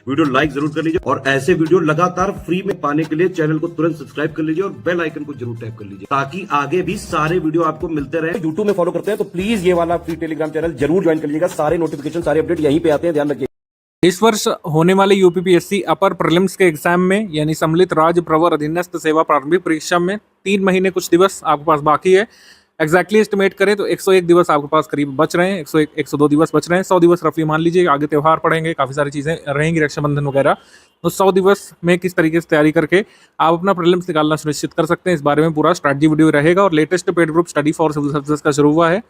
Video like जरूर कर लीजिए और ऐसे वीडियो लगातार फ्री में पाने के लिए चैनल को तुरंत सब्सक्राइब कर लीजिए और बेल आइकन को जरूर टैप कर लीजिए ताकि आगे भी सारे वीडियो आपको मिलते रहे। यूट्यूब में फॉलो करते हैं तो प्लीज ये वाला फ्री टेलीग्राम चैनल जरूर ज्वाइन कर लीजिएगा। सारे नोटिफिकेशन सारे अपडेट यहीं पे आते हैं, ध्यान रखिए। इस वर्ष होने वाले यूपीपीएससी अपर प्रीलिम्स के एग्जाम में यानी सम्मिलित राज्य प्रवर अधीनस्थ सेवा प्रारंभिक परीक्षा में 3 महीने कुछ दिवस आपके पास बाकी है। एग्जैक्टली एस्टिमेट करें तो 101 दिवस आपके पास करीब बच रहे हैं, 101 102 दिवस बच रहे हैं। 100 दिवस रफली मान लीजिए, आगे त्यौहार पड़ेंगे, काफ़ी सारी चीज़ें रहेंगी, रक्षाबंधन वगैरह। तो 100 दिवस में किस तरीके से तैयारी करके आप अपना प्रीलिम्स निकालना सुनिश्चित कर सकते हैं, इस बारे में पूरा स्ट्रैटेजी वीडियो रहेगा। और latest paid group study for civil services का शुरू हुआ है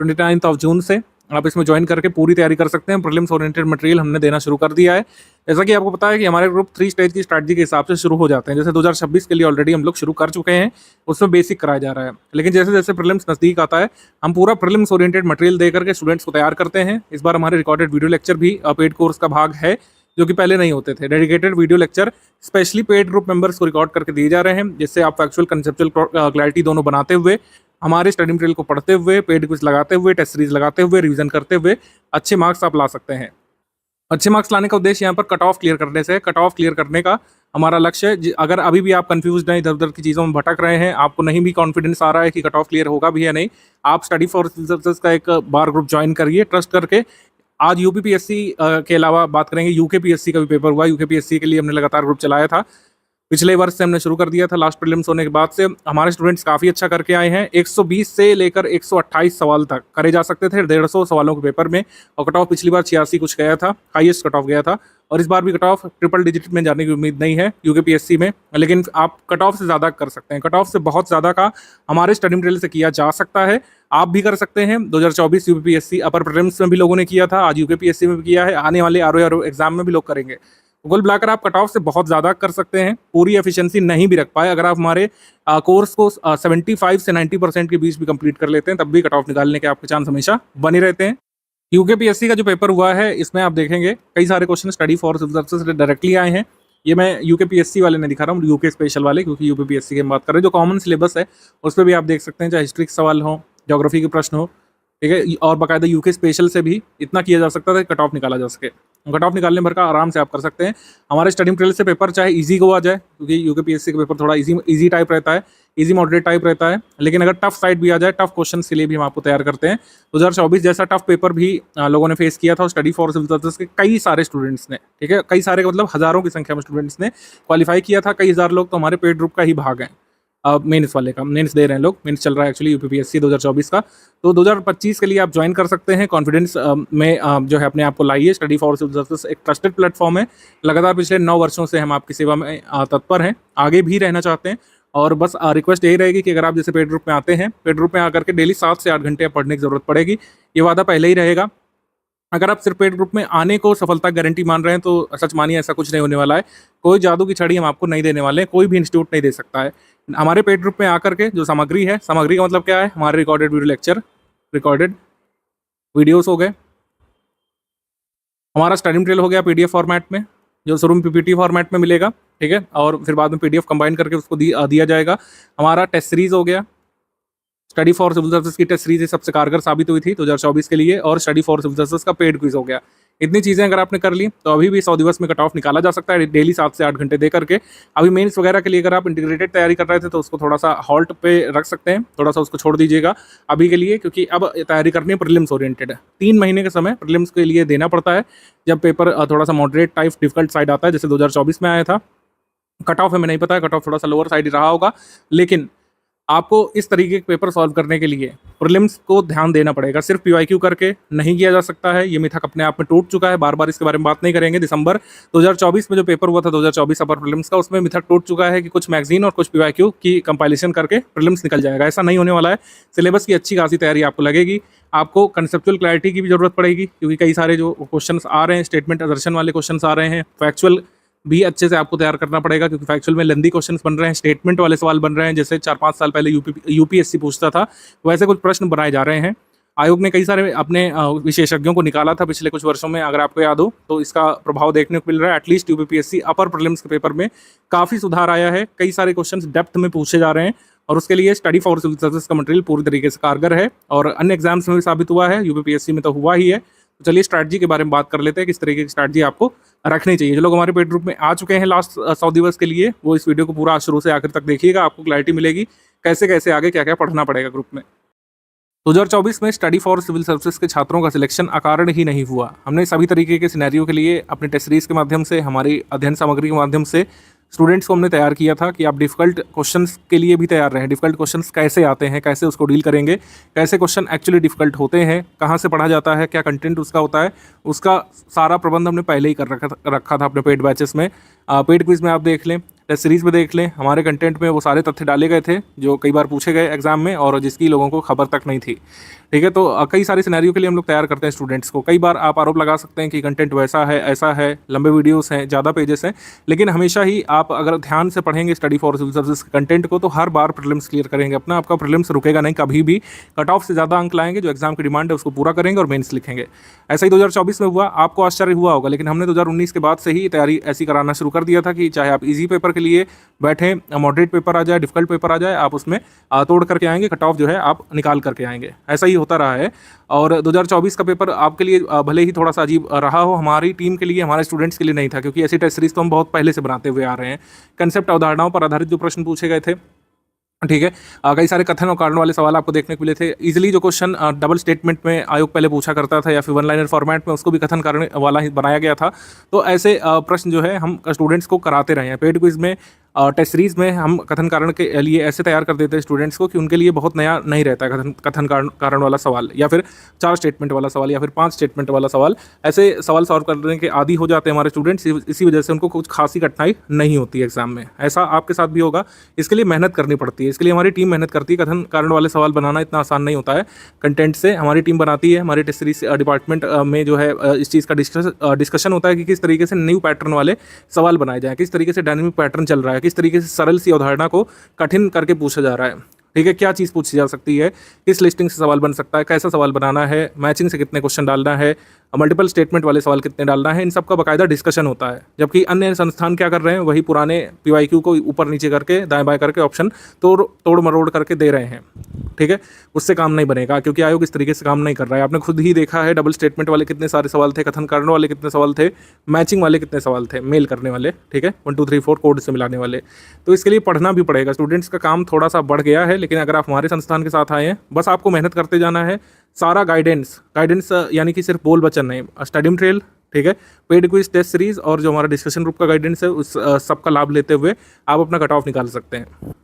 29 जून से। आप इसमें ज्वाइन करके पूरी तैयारी कर सकते हैं। प्रीलिम्स ओरिएंटेड मटेरियल हमने देना शुरू कर दिया है। जैसा कि आपको पता है कि हमारे ग्रुप 3 स्टेज की स्ट्रैटेजी के हिसाब से शुरू हो जाते हैं। जैसे 2026 के लिए ऑलरेडी हम लोग शुरू कर चुके हैं, उसमें बेसिक कराया जा रहा है। लेकिन जैसे जैसे प्रीलिम्स नज़दीक आता है, हम पूरा प्रीलिम्स ओरिएंटेड मटेरियल दे करके स्टूडेंट्स को तैयार करते हैं। इस बार हमारे रिकॉर्डेड वीडियो लेक्चर भी पेड कोर्स का भाग है, जो कि पहले नहीं होते थे। Dedicated video lecture specially paid group members को रिकॉर्ड करके दिए जा रहे हैं, जिससे आप फैक्चुअल कंसेप्चुअल क्लैरिटी दोनों बनाते हुए, हमारे स्टडी मटेरियल को पढ़ते हुए, पेड क्विज लगाते हुए, टेस्ट सीरीज लगाते हुए, रिवीजन करते हुए अच्छे मार्क्स आप ला सकते हैं। अच्छे मार्क्स लाने का उद्देश्य यहाँ पर कट ऑफ क्लियर करने से है। कट ऑफ क्लियर करने का हमारा लक्ष्य है। अगर अभी भी आप कंफ्यूज हैं, इधर उधर की चीज़ों में भटक रहे हैं, आपको नहीं भी कॉन्फिडेंस आ रहा है कि कट ऑफ क्लियर होगा भी या नहीं, आप स्टडी फॉर सिविल सर्विसेज का एक बार ग्रुप ज्वाइन करिए ट्रस्ट करके। आज यूपीपीएससी के अलावा बात करेंगे, यूकेपीएससी का भी पेपर हुआ। यूकेपीएससी के लिए हमने लगातार ग्रुप चलाया था, पिछले वर्ष से हमने शुरू कर दिया था। लास्ट प्रीलिम्स होने के बाद से हमारे स्टूडेंट्स काफ़ी अच्छा करके आए हैं। 120 से लेकर 128 सवाल तक करे जा सकते थे 150 सवालों के पेपर में, और कट ऑफ पिछली बार 86 कुछ गया था, हाईएस्ट कट ऑफ गया था। और इस बार भी कट ऑफ ट्रिपल डिजिट में जाने की उम्मीद नहीं है यूकेपीएससी में, लेकिन आप कट ऑफ से ज़्यादा कर सकते हैं। कट ऑफ से बहुत ज़्यादा का हमारे स्टडी मटेरियल से किया जा सकता है, आप भी कर सकते हैं। 2024 यूपीपीएससी अपर प्रीलिम्स में भी लोगों ने किया था, आज यूकेपीएससी में भी किया है, आने वाले आरओ एग्जाम में भी लोग करेंगे। कुल मिलाकर आप कट ऑफ से बहुत ज़्यादा कर सकते हैं। पूरी एफिशिएंसी नहीं भी रख पाए, अगर आप हमारे कोर्स को 75 से 90% के बीच भी कंप्लीट कर लेते हैं, तब भी कट ऑफ निकालने के आपके चांस हमेशा बने रहते हैं। यूकेपीएससी का जो पेपर हुआ है, इसमें आप देखेंगे कई सारे question study for civil services से डायरेक्टली आए हैं। ये मैं यूकेपीएससी वाले नहीं दिखा रहा हूँ, यूके स्पेशल वाले, क्योंकि यूपीपीएससी की हम बात कर रहे हैं। जो कॉमन सिलेबस है उस पर भी आप देख सकते हैं, चाहे हिस्ट्री के सवाल हो, ज्योग्राफी के प्रश्न हो, ठीक है, और बाकायदा यूके स्पेशल से भी इतना किया जा सकता था कि कट ऑफ निकाला जा सके। कट ऑफ निकालने भर का आराम से आप कर सकते हैं। हमारे स्टडी मटेरियल से पेपर चाहे इजी को आ जाए, क्योंकि यूकेपीएससी का पेपर थोड़ा इजी टाइप रहता है, इजी मॉडरेट टाइप रहता है, लेकिन अगर टफ साइड भी आ जाए, टफ क्वेश्चन के लिए भी हम आपको तैयार करते हैं। 2024 जैसा टफ पेपर भी लोगों ने फेस किया था स्टडी फॉर सिविल सर्विसेज के कई सारे स्टूडेंट्स ने, ठीक है, कई सारे मतलब हज़ारों की संख्या में स्टूडेंट्स ने क्वालिफाई किया था। कई हज़ार लोग तो हमारे पेड ग्रुप का ही भाग हैं। मेंस वाले का मेंस दे रहे हैं लोग, मेंस चल रहा है एक्चुअली यूपीपीएससी 2024 का। तो 2025 के लिए आप ज्वाइन कर सकते हैं। कॉन्फिडेंस में जो है अपने आप को लाइए। स्टडी फॉर सिविल सर्विसेज एक ट्रस्टेड प्लेटफॉर्म है। लगातार पिछले 9 वर्षों से हम आपकी सेवा में तत्पर हैं, आगे भी रहना चाहते हैं। और बस रिक्वेस्ट यही रहेगी कि अगर आप जैसे पेड ग्रुप में आते हैं, पेड ग्रुप में आकर के डेली 7 से 8 घंटे पढ़ने की जरूरत पड़ेगी। ये वादा पहले ही रहेगा। अगर आप सिर्फ पेड ग्रुप में आने को सफलता गारंटी मान रहे हैं, तो सच मानिए ऐसा कुछ नहीं होने वाला है। कोई जादू की छड़ी हम आपको नहीं देने वाले हैं, कोई भी इंस्टीट्यूट नहीं दे सकता है। हमारे पेड ग्रुप में आकर के जो सामग्री है, सामग्री का मतलब क्या है, हमारे recorded video lecture, recorded videos हो गए, हमारा स्टडी मटेरियल हो गया पीडीएफ फॉर्मेट में, जो शुरू में पीपीटी फॉर्मेट में मिलेगा, ठीक है, और फिर बाद में पीडीएफ कंबाइन करके उसको दिया जाएगा। हमारा टेस्ट सीरीज हो गया, स्टडी फॉर सिविल सर्विसेज की टेस्ट सीरीज सबसे कारगर साबित हुई थी 2024 के लिए, और स्टडी फॉर सिविल सर्विसेज का पेड क्विज हो गया। इतनी चीज़ें अगर आपने कर ली तो अभी भी 100 दिवस में कट ऑफ निकाला जा सकता है, डेली 7 से 8 घंटे दे करके। अभी मेंस वगैरह के लिए अगर आप इंटीग्रेटेड तैयारी कर रहे थे तो उसको थोड़ा सा हॉल्ट पे रख सकते हैं, थोड़ा सा उसको छोड़ दीजिएगा अभी के लिए, क्योंकि अब तैयारी करनी है प्रीलिम्स ओरिएंटेड। 3 महीने का समय प्रीलिम्स के लिए देना पड़ता है, जब पेपर थोड़ा सा मॉडरेट टाइप डिफिकल्ट साइड आता है, जैसे 2024 में आया था। कट ऑफ हमें नहीं पता है, कट ऑफ थोड़ा सा लोअर साइड ही रहा होगा, लेकिन आपको इस तरीके के पेपर सॉल्व करने के लिए प्रीलिम्स को ध्यान देना पड़ेगा। सिर्फ पीवाईक्यू करके नहीं किया जा सकता है, ये मिथक अपने आप में टूट चुका है। बार बार इसके बारे में बात नहीं करेंगे। दिसंबर 2024 में जो पेपर हुआ था 2024 अपर प्रीलिम्स का, उसमें मिथक टूट चुका है कि कुछ मैगजीन और कुछ पीवाईक्यू की कंपाइलेशन करके प्रीलिम्स निकल जाएगा। ऐसा नहीं होने वाला है। सिलेबस की अच्छी खासी तैयारी आपको लगेगी। आपको कंसेप्चुअल क्लैरिटी की भी जरूरत पड़ेगी, क्योंकि कई सारे जो क्वेश्चन आ रहे हैं, स्टेटमेंट असर्शन वाले क्वेश्चन आ रहे हैं, फैक्चुअल भी अच्छे से आपको तैयार करना पड़ेगा, क्योंकि फैक्चुअल में लेंदी क्वेश्चंस बन रहे हैं, स्टेटमेंट वाले सवाल बन रहे हैं, जैसे 4-5 साल पहले यूपीएससी पूछता था, वैसे कुछ प्रश्न बनाए जा रहे हैं। आयोग ने कई सारे अपने विशेषज्ञों को निकाला था पिछले कुछ वर्षों में, अगर आपको याद हो तो इसका प्रभाव देखने को मिल रहा है। एटलीस्ट यूपीपीएससी अपर प्रीलिम्स के पेपर में काफ़ी सुधार आया है। कई सारे क्वेश्चंस डेप्थ में पूछे जा रहे हैं, और उसके लिए स्टडी फॉर सिविल सर्विसेज का मटेरियल पूरी तरीके से कारगर है, और अन्य एग्जाम्स में भी साबित हुआ है, यूपीपीएससी में तो हुआ ही है। तो चलिए स्ट्रैटेजी के बारे में बात कर लेते हैं, किस तरीके की स्ट्रैटेजी आपको रखनी चाहिए। जो लोग हमारे पेड ग्रुप में आ चुके हैं लास्ट 100 दिवस के लिए, वो इस वीडियो को पूरा शुरू से आखिर तक देखिएगा, आपको क्लैरिटी मिलेगी कैसे कैसे आगे क्या क्या पढ़ना पड़ेगा ग्रुप में। 2024 में स्टडी फॉर सिविल सर्विसेज के छात्रों का सिलेक्शन अकारण ही नहीं हुआ। हमने सभी तरीके के सिनेरियो के लिए अपने टेस्ट सीरीज के माध्यम से, हमारी अध्ययन सामग्री के माध्यम से स्टूडेंट्स को हमने तैयार किया था कि आप डिफिकल्ट क्वेश्चंस के लिए भी तैयार रहें। डिफिकल्ट क्वेश्चंस कैसे आते हैं, कैसे उसको डील करेंगे, कैसे क्वेश्चन एक्चुअली डिफिकल्ट होते हैं, कहाँ से पढ़ा जाता है, क्या कंटेंट उसका होता है, उसका सारा प्रबंध हमने पहले ही कर रखा था अपने पेड बैचेस में। पेड क्विज में आप देख लें, टेस्ट सीरीज में देख लें, हमारे कंटेंट में वो सारे तथ्य डाले गए थे जो कई बार पूछे गए एग्जाम में और जिसकी लोगों को खबर तक नहीं थी। ठीक है, तो कई सारे सिनेरियो के लिए हम लोग तैयार करते हैं स्टूडेंट्स को। कई बार आप आरोप लगा सकते हैं कि कंटेंट वैसा है, ऐसा है, लंबे वीडियोस हैं, ज़्यादा पेजेस हैं, लेकिन हमेशा ही आप अगर ध्यान से पढ़ेंगे study for civil services content को तो हर बार प्रीलिम्स क्लियर करेंगे अपना। आपका प्रीलिम्स रुकेगा नहीं कभी भी, कट ऑफ से ज़्यादा अंक लाएंगे, जो एग्जाम की डिमांड है उसको पूरा करेंगे और मेंस लिखेंगे। ऐसा ही 2024 में हुआ, आपको आश्चर्य हुआ होगा, लेकिन हमने 2019 के बाद से ही तैयारी ऐसी कराना शुरू कर दिया था कि चाहे आप ईजी पेपर के लिए बैठें, मॉडरेट पेपर आ जाए, डिफिकल्ट पेपर आ जाए, आप उसमें तोड़ करके आएंगे, कट ऑफ जो है आप निकाल करके आएंगे। ऐसा ही होता रहा है और 2024 का पेपर आपके लिए भले ही थोड़ा सा अजीब रहा हो, हमारी टीम के लिए, हमारे स्टूडेंट्स के लिए नहीं था, क्योंकि ऐसी टेस्ट सीरीज तो हम बहुत पहले से बनाते हुए आ रहे हैं। कंसेप्ट अवधारणाओं पर आधारित जो प्रश्न पूछे गए थे, ठीक है, कई सारे कथन और कारण वाले सवाल आपको देखने को मिले थे। इजीली जो क्वेश्चन डबल स्टेटमेंट में आयोग पहले पूछा करता था या फिर वन लाइनर फॉर्मेट में, उसको भी कथन कारण वाला ही बनाया गया था। तो ऐसे प्रश्न जो है हम स्टूडेंट्स को कराते रहे हैं। पेड क्विज में, टेस्ट सीरीज में हम कथन कारण के लिए ऐसे तैयार कर देते हैं स्टूडेंट्स को कि उनके लिए बहुत नया नहीं रहता है कथन कारण वाला सवाल, या फिर 4 स्टेटमेंट वाला सवाल, या फिर 5 स्टेटमेंट वाला सवाल। ऐसे सवाल सॉल्व करने के आदी हो जाते हैं हमारे स्टूडेंट्स, इसी वजह से उनको कुछ खासी कठिनाई नहीं होती है एग्जाम में। ऐसा आपके साथ भी होगा, इसके लिए मेहनत करनी पड़ती है, इसके लिए हमारी टीम मेहनत करती है। कथन कारण वाले सवाल बनाना इतना आसान नहीं होता है, कंटेंट से हमारी टीम बनाती है। हमारे टेस्ट सीरीज डिपार्टमेंट में जो है इस चीज़ का डिस्कशन होता है कि किस तरीके से न्यू पैटर्न वाले सवाल बनाए जाएँ, किस तरीके से डायनेमिक पैटर्न चल रहा है, किस तरीके से सरल सी अवधारणा को कठिन करके पूछा जा रहा है। ठीक है, क्या चीज़ पूछी जा सकती है, किस लिस्टिंग से सवाल बन सकता है, कैसा सवाल बनाना है, मैचिंग से कितने क्वेश्चन डालना है, मल्टीपल स्टेटमेंट वाले सवाल कितने डालना है, इन सब का बाकायदा डिस्कशन होता है। जबकि अन्य संस्थान क्या कर रहे हैं, वही पुराने PYQ को ऊपर नीचे करके, दाएं बाएं करके ऑप्शन तोड़ मरोड़ करके दे रहे हैं। ठीक है, उससे काम नहीं बनेगा, क्योंकि आयोग इस तरीके से काम नहीं कर रहा है। आपने खुद ही देखा है डबल स्टेटमेंट वाले कितने सारे सवाल थे, कथन कारण वाले कितने सवाल थे, मैचिंग वाले कितने सवाल थे, मेल करने वाले, ठीक है, 1 2 3 4 कोड से मिलाने वाले। तो इसके लिए पढ़ना भी पड़ेगा। स्टूडेंट्स का काम थोड़ा सा बढ़ गया है, लेकिन अगर आप हमारे संस्थान के साथ आए हैं, बस आपको मेहनत करते जाना है। सारा गाइडेंस यानी कि सिर्फ बोल वचन नहीं, स्टडी मटेरियल, ठीक है, पेड क्विज, टेस्ट सीरीज और जो हमारा डिस्कशन ग्रुप का गाइडेंस है, उस सबका लाभ लेते हुए आप अपना कट ऑफ निकाल सकते हैं।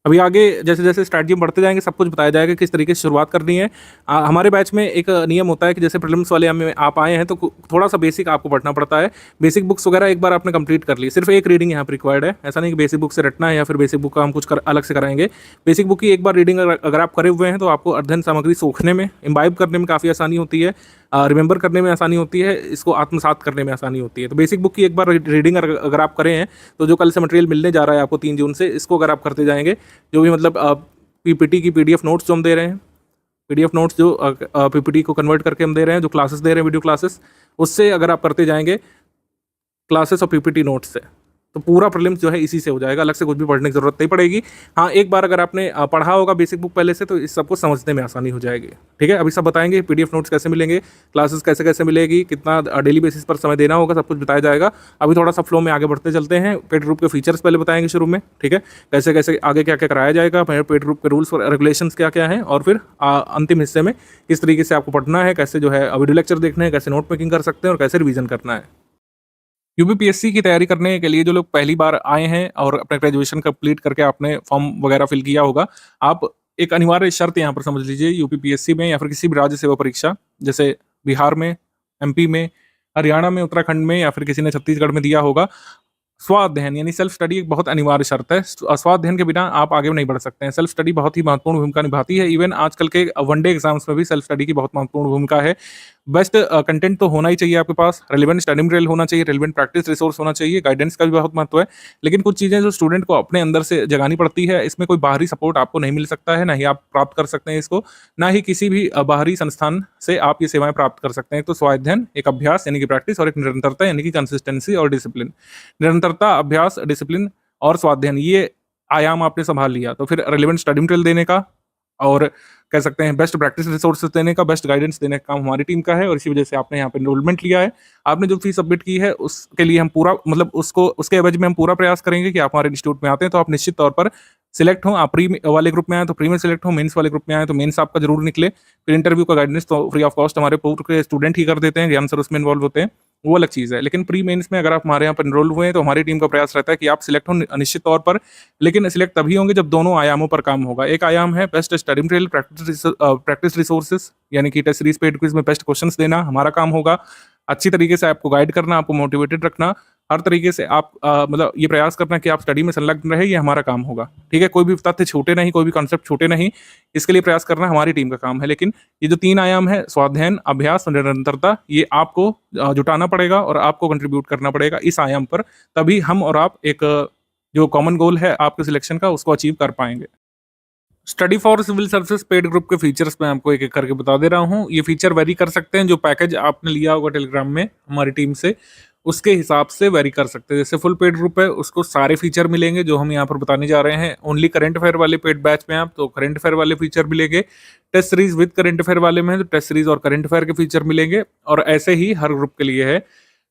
अभी आगे जैसे जैसे स्ट्रैटेजी में बढ़ते जाएंगे, सब कुछ बताया जाएगा किस तरीके से शुरुआत करनी है। हमारे बैच में एक नियम होता है कि जैसे प्रीलिम्स वाले में आप आए हैं तो थोड़ा सा बेसिक आपको पढ़ना पड़ता है। बेसिक बुक्स वगैरह एक बार आपने कंप्लीट कर ली, सिर्फ एक रीडिंग यहाँ पर रिक्वायर्ड है। ऐसा नहीं कि बेसिक बुक से रटना है या फिर बेसिक बुक का हम कुछ अलग से कराएंगे। बेसिक बुक की एक बार रीडिंग अगर आप करे हुए हैं तो आपको अध्ययन सामग्री सोखने में, इम्बाइब करने में काफ़ी आसानी होती है, रिमेंबर करने में आसानी होती है, इसको आत्मसात करने में आसानी होती है। तो बेसिक बुक की एक बार रीडिंग अगर आप करें हैं तो जो कल से मटेरियल मिलने जा रहा है आपको 3 जून से, इसको अगर आप करते जाएंगे, जो भी मतलब PPT की PDF नोट्स जो हम दे रहे हैं, PDF नोट्स जो PPT को कन्वर्ट करके हम दे रहे हैं, जो क्लासेस दे रहे हैं वीडियो क्लासेस, उससे अगर आप करते जाएंगे क्लासेस और PPT नोट्स से, तो पूरा प्रीलिम्स जो है इसी से हो जाएगा, अलग से कुछ भी पढ़ने की जरूरत नहीं पड़ेगी। हाँ, एक बार अगर आपने पढ़ा होगा बेसिक बुक पहले से तो इस सबको समझने में आसानी हो जाएगी। ठीक है, अभी सब बताएंगे PDF नोट्स कैसे मिलेंगे, क्लासेस कैसे कैसे मिलेगी, कितना डेली बेसिस पर समय देना होगा, सब कुछ बताया जाएगा। अभी थोड़ा सा फ्लो में आगे बढ़ते चलते हैं। पेड ग्रुप के फीचर्स पहले बताएंगे शुरू में, ठीक है, कैसे कैसे आगे क्या क्या कराया जाएगा, पेड ग्रुप के रूल्स और रेगुलेशंस क्या क्या हैं, और फिर अंतिम हिस्से में किस तरीके से आपको पढ़ना है, कैसे जो है वीडियो लेक्चर देखने हैं, कैसे नोट मेकिंग कर सकते हैं और कैसे रिवीजन करना है। UPPSC की तैयारी करने के लिए जो लोग पहली बार आए हैं और अपना ग्रेजुएशन कंप्लीट करके आपने फॉर्म वगैरह फिल किया होगा, आप एक अनिवार्य शर्त यहाँ पर समझ लीजिए, UPPSC में या फिर किसी भी राज्य सेवा परीक्षा, जैसे बिहार में, MP में, हरियाणा में, उत्तराखंड में, या फिर किसी ने छत्तीसगढ़ में दिया होगा, स्वाध्ययन यानी सेल्फ स्टडी एक बहुत अनिवार्य शर्त है। स्वाध्ययन के बिना आप आगे नहीं बढ़ सकते हैं। सेल्फ स्टडी बहुत ही महत्वपूर्ण भूमिका निभाती है। इवन आजकल के वनडे एग्जाम्स में भी सेल्फ स्टडी की बहुत महत्वपूर्ण भूमिका है। बेस्ट कंटेंट तो होना ही चाहिए आपके पास, रेलिवेंट स्टडी मटेरियल होना चाहिए, रेलिवेंट प्रैक्टिस रिसोर्स होना चाहिए, गाइडेंस का भी बहुत महत्व है। लेकिन कुछ चीज़ें जो स्टूडेंट को अपने अंदर से जगानी पड़ती है, इसमें कोई बाहरी सपोर्ट आपको नहीं मिल सकता है, ना ही आप प्राप्त कर सकते हैं इसको, ना ही किसी भी बाहरी संस्थान से आप ये सेवाएं प्राप्त कर सकते हैं। तो स्वाध्ययन एक अभ्यास यानी कि प्रैक्टिस, और एक निरंतरता यानी कि कंसिस्टेंसी और डिसिप्लिन। निरंतरता, अभ्यास, डिसिप्लिन और स्वाध्ययन, ये आयाम आपने संभाल लिया तो फिर रेलिवेंट स्टडी मटेरियल देने का, और कह सकते हैं बेस्ट प्रैक्टिस रिसोर्सेज देने का, बेस्ट गाइडेंस देने का काम हमारी टीम का है और इसी वजह से आपने यहाँ पे एनरोलमेंट लिया है। आपने जो फीस सबमिट की है उसके लिए हम पूरा मतलब उसको उसके एवज में हम पूरा प्रयास करेंगे कि आप हमारे इंस्टीट्यूट में आते हैं तो आप निश्चित तौर पर सिलेक्ट हों। आप प्री वाले ग्रुप में आए तो प्री में सिलेक्ट हो, मेंस वाले ग्रुप में आए तो मेंस आपका जरूर निकले। फिर इंटरव्यू का गाइडेंस तो फ्री ऑफ कॉस्ट हमारे पूर्व के स्टूडेंट ही कर देते हैं, ज्ञान सर उसमें इन्वॉल्व होते हैं, वो अलग चीज़ है। लेकिन प्री मेंस में अगर आप हमारे यहाँ पर एनरोल हुए हैं तो हमारी टीम का प्रयास रहता है कि आप सिलेक्ट हो निश्चित तौर पर, लेकिन सिलेक्ट तभी होंगे जब दोनों आयामों पर काम होगा। एक आयाम है best study material practice resources, यानी कि टेस्ट सीरीज पेड क्विज में बेस्ट क्वेश्चंस देना हमारा काम होगा। अच्छी तरीके से आपको गाइड करना, आपको मोटिवेटेड रखना, हर तरीके से आप मतलब ये प्रयास करना कि आप स्टडी में संलग्न रहे, ये हमारा काम होगा। ठीक है, कोई भी तथ्य छूटे नहीं, कोई भी कॉन्सेप्ट छूटे नहीं, इसके लिए प्रयास करना हमारी टीम का काम है। लेकिन ये जो 3 आयाम है, स्वाध्ययन, अभ्यास और निरंतरता, ये आपको जुटाना पड़ेगा और आपको कंट्रीब्यूट करना पड़ेगा इस आयाम पर, तभी हम और आप एक जो कॉमन गोल है आपके सिलेक्शन का उसको अचीव कर पाएंगे। Study for civil services paid group के फीचर्स मैं आपको एक एक करके बता दे रहा हूँ। ये फीचर वेरी कर सकते हैं, जो पैकेज आपने लिया होगा टेलीग्राम में हमारी टीम से उसके हिसाब से वेरी कर सकते हैं। जैसे फुल पेड ग्रुप है उसको सारे फीचर मिलेंगे जो हम यहाँ पर बताने जा रहे हैं। ओनली करंट अफेयर वाले पेड बैच में आप तो करंट अफेयर वाले फीचर मिलेंगे। Test series with current affair वाले में है तो टेस्ट सीरीज और करंट अफेयर के फीचर मिलेंगे। और ऐसे ही हर ग्रुप के लिए है,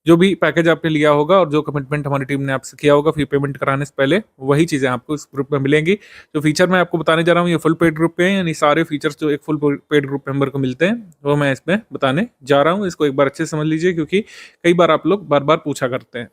जो भी पैकेज आपने लिया होगा और जो कमिटमेंट हमारी टीम ने आपसे किया होगा फी पेमेंट कराने से पहले, वही चीज़ें आपको इस ग्रुप में मिलेंगी। जो फीचर मैं आपको बताने जा रहा हूँ ये फुल पेड ग्रुप पे हैं, यानी सारे फीचर्स जो एक फुल पेड ग्रुप मेंबर को मिलते हैं वो मैं इसमें बताने जा रहा हूँ। इसको एक बार अच्छे से समझ लीजिए क्योंकि कई बार आप लोग बार बार पूछा करते हैं।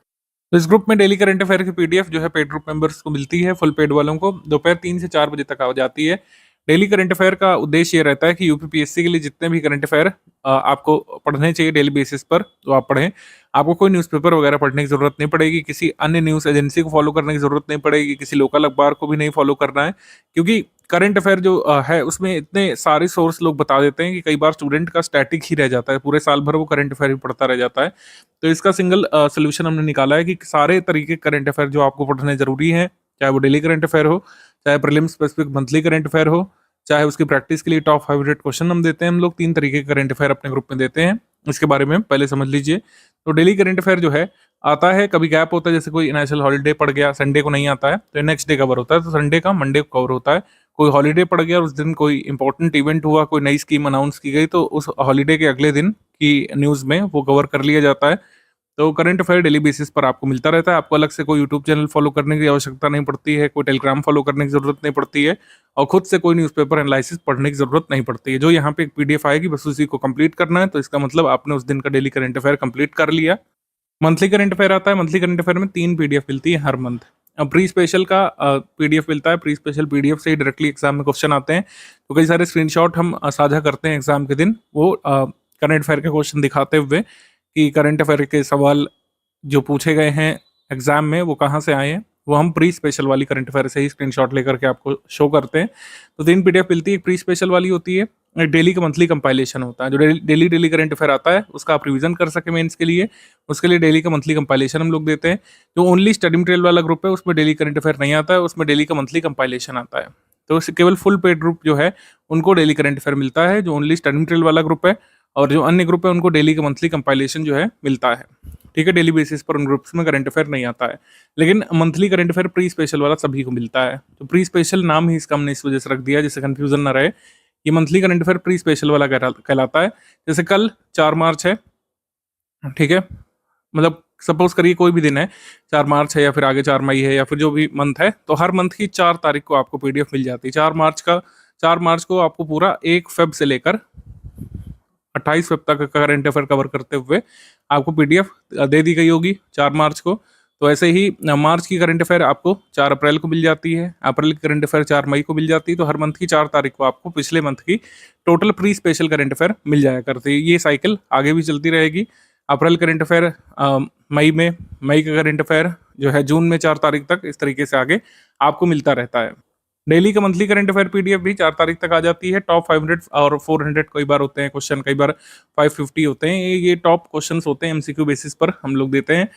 तो इस ग्रुप में डेली करंट अफेयर की पीडीएफ जो है पेड ग्रुप मेंबर्स को मिलती है, फुल पेड वालों को दोपहर 3 से 4 बजे तक आ जाती है। डेली करंट अफेयर का उद्देश्य ये रहता है कि यूपीपीएससी के लिए जितने भी करंट अफेयर आपको पढ़ने चाहिए डेली बेसिस पर तो आप पढ़ें। आपको कोई न्यूज़पेपर वगैरह पढ़ने की जरूरत नहीं पड़ेगी, किसी अन्य न्यूज़ एजेंसी को फॉलो करने की जरूरत नहीं पड़ेगी, किसी लोकल अखबार को भी नहीं फॉलो करना है, क्योंकि करंट अफेयर जो है उसमें इतने सारे सोर्स लोग बता देते हैं कि कई बार स्टूडेंट का स्टैटिक ही रह जाता है, पूरे साल भर वो करंट अफेयर ही पढ़ता रह जाता है। तो इसका सिंगल सोल्यूशन हमने निकाला है कि सारे तरीके करंट अफेयर जो आपको पढ़ने जरूरी है, चाहे वो डेली करंट अफेयर हो, चाहे prelim specific monthly current affair हो, चाहे उसकी प्रैक्टिस के लिए टॉप 500 क्वेश्चन हम देते हैं। हम लोग 3 तरीके के करंट अफेयर अपने ग्रुप में देते हैं, इसके बारे में पहले समझ लीजिए। तो डेली करंट अफेयर जो है आता है, कभी गैप होता है, जैसे कोई नेशनल हॉलीडे पड़ गया, संडे को नहीं आता है तो नेक्स्ट डे कवर होता है, तो संडे का मंडे को कवर होता है। कोई हॉलीडे पड़ गया और उस दिन कोई इंपॉर्टेंट इवेंट हुआ, कोई नई स्कीम अनाउंस की गई तो उस हॉलीडे के अगले दिन की न्यूज़ में वो कवर कर लिया जाता है। तो करंट अफेयर डेली बेसिस पर आपको मिलता रहता है। आपको अलग से कोई यूट्यूब चैनल फॉलो करने की आवश्यकता नहीं पड़ती है, कोई टेलीग्राम फॉलो करने की जरूरत नहीं पड़ती है और खुद से कोई न्यूज़पेपर एनालिसिस पढ़ने की जरूरत नहीं पड़ती है। जो यहाँ पे एक पीडीएफ आएगी बस उसी को कंप्लीट करना है, तो इसका मतलब आपने उस दिन का डेली करंट अफेयर कंप्लीट कर लिया। मंथली करंट अफेयर आता है, मंथली करंट अफेयर में 3 पीडीएफ मिलती है हर मंथ। अब प्री स्पेशल का पीडीएफ मिलता है, प्री स्पेशल पीडीएफ से ही डायरेक्टली एग्जाम में क्वेश्चन आते हैं, तो कई सारे स्क्रीनशॉट हम साझा करते हैं एग्जाम के दिन, वो करंट अफेयर के क्वेश्चन दिखाते हुए कि करंट अफेयर के सवाल जो पूछे गए हैं एग्जाम में वो कहाँ से आए हैं, वो हम प्री स्पेशल वाली करंट अफेयर से ही स्क्रीनशॉट लेकर के आपको शो करते हैं। तो 3 पीडीएफ मिलती है, एक प्री स्पेशल वाली होती है, एक डेली का मंथली कंपाइलेशन होता है। जो डेली करंट अफेयर आता है उसका आप रिवीजन कर सके मेंस के लिए, उसके लिए डेली का मंथली कंपाइलेशन हम लोग देते हैं। जो ओनली स्टडी मटेरियल वाला ग्रुप है उसमें डेली करंट अफेयर नहीं आता है, उसमें डेली का मंथली कंपाइलेशन आता है। तो केवल फुल पेड ग्रुप जो है उनको डेली करंट अफेयर मिलता है, जो ओनली स्टडी मटेरियल वाला ग्रुप है, और जो अन्य ग्रुप है उनको डेली का मंथली कंपाइलेशन जो है मिलता है। ठीक है, डेली बेसिस पर उन ग्रुप्स में करंट अफेयर नहीं आता है, लेकिन monthly current affair pre special वाला सभी को मिलता है। तो प्री स्पेशल नाम ही इसका हमने इस वजह से रख दिया जिससे कंफ्यूजन ना रहे। ये monthly current affair pre special वाला कहलाता है। जैसे कल 4 मार्च है, ठीक है, मतलब सपोज करिए कोई भी दिन है, 4 मार्च है या फिर आगे 4 मई है या फिर जो भी मंथ है, तो हर मंथ की 4 तारीख को आपको पीडीएफ मिल जाती है। 4 मार्च को आपको पूरा 1 फेब से लेकर 28 फेब तक का करंट अफेयर कवर करते हुए आपको पीडीएफ दे दी गई होगी 4 मार्च को। तो ऐसे ही मार्च की करंट अफेयर आपको 4 अप्रैल को मिल जाती है, अप्रैल की करंट अफेयर 4 मई को मिल जाती है। तो हर मंथ की 4 तारीख को आपको पिछले मंथ की total pre special current affair मिल जाया करती है। ये साइकिल आगे भी चलती रहेगी। अप्रैल करंट अफेयर मई में, मई का करंट अफेयर जो है जून में 4 तारीख तक, इस तरीके से आगे आपको मिलता रहता है। डेली का मंथली करंट अफेयर पीडीएफ भी 4 तारीख तक आ जाती है। टॉप 500 और 400 कई बार होते हैं क्वेश्चन, कई बार 550 होते हैं। ये टॉप क्वेश्चंस होते हैं, एमसीक्यू बेसिस पर हम लोग देते हैं।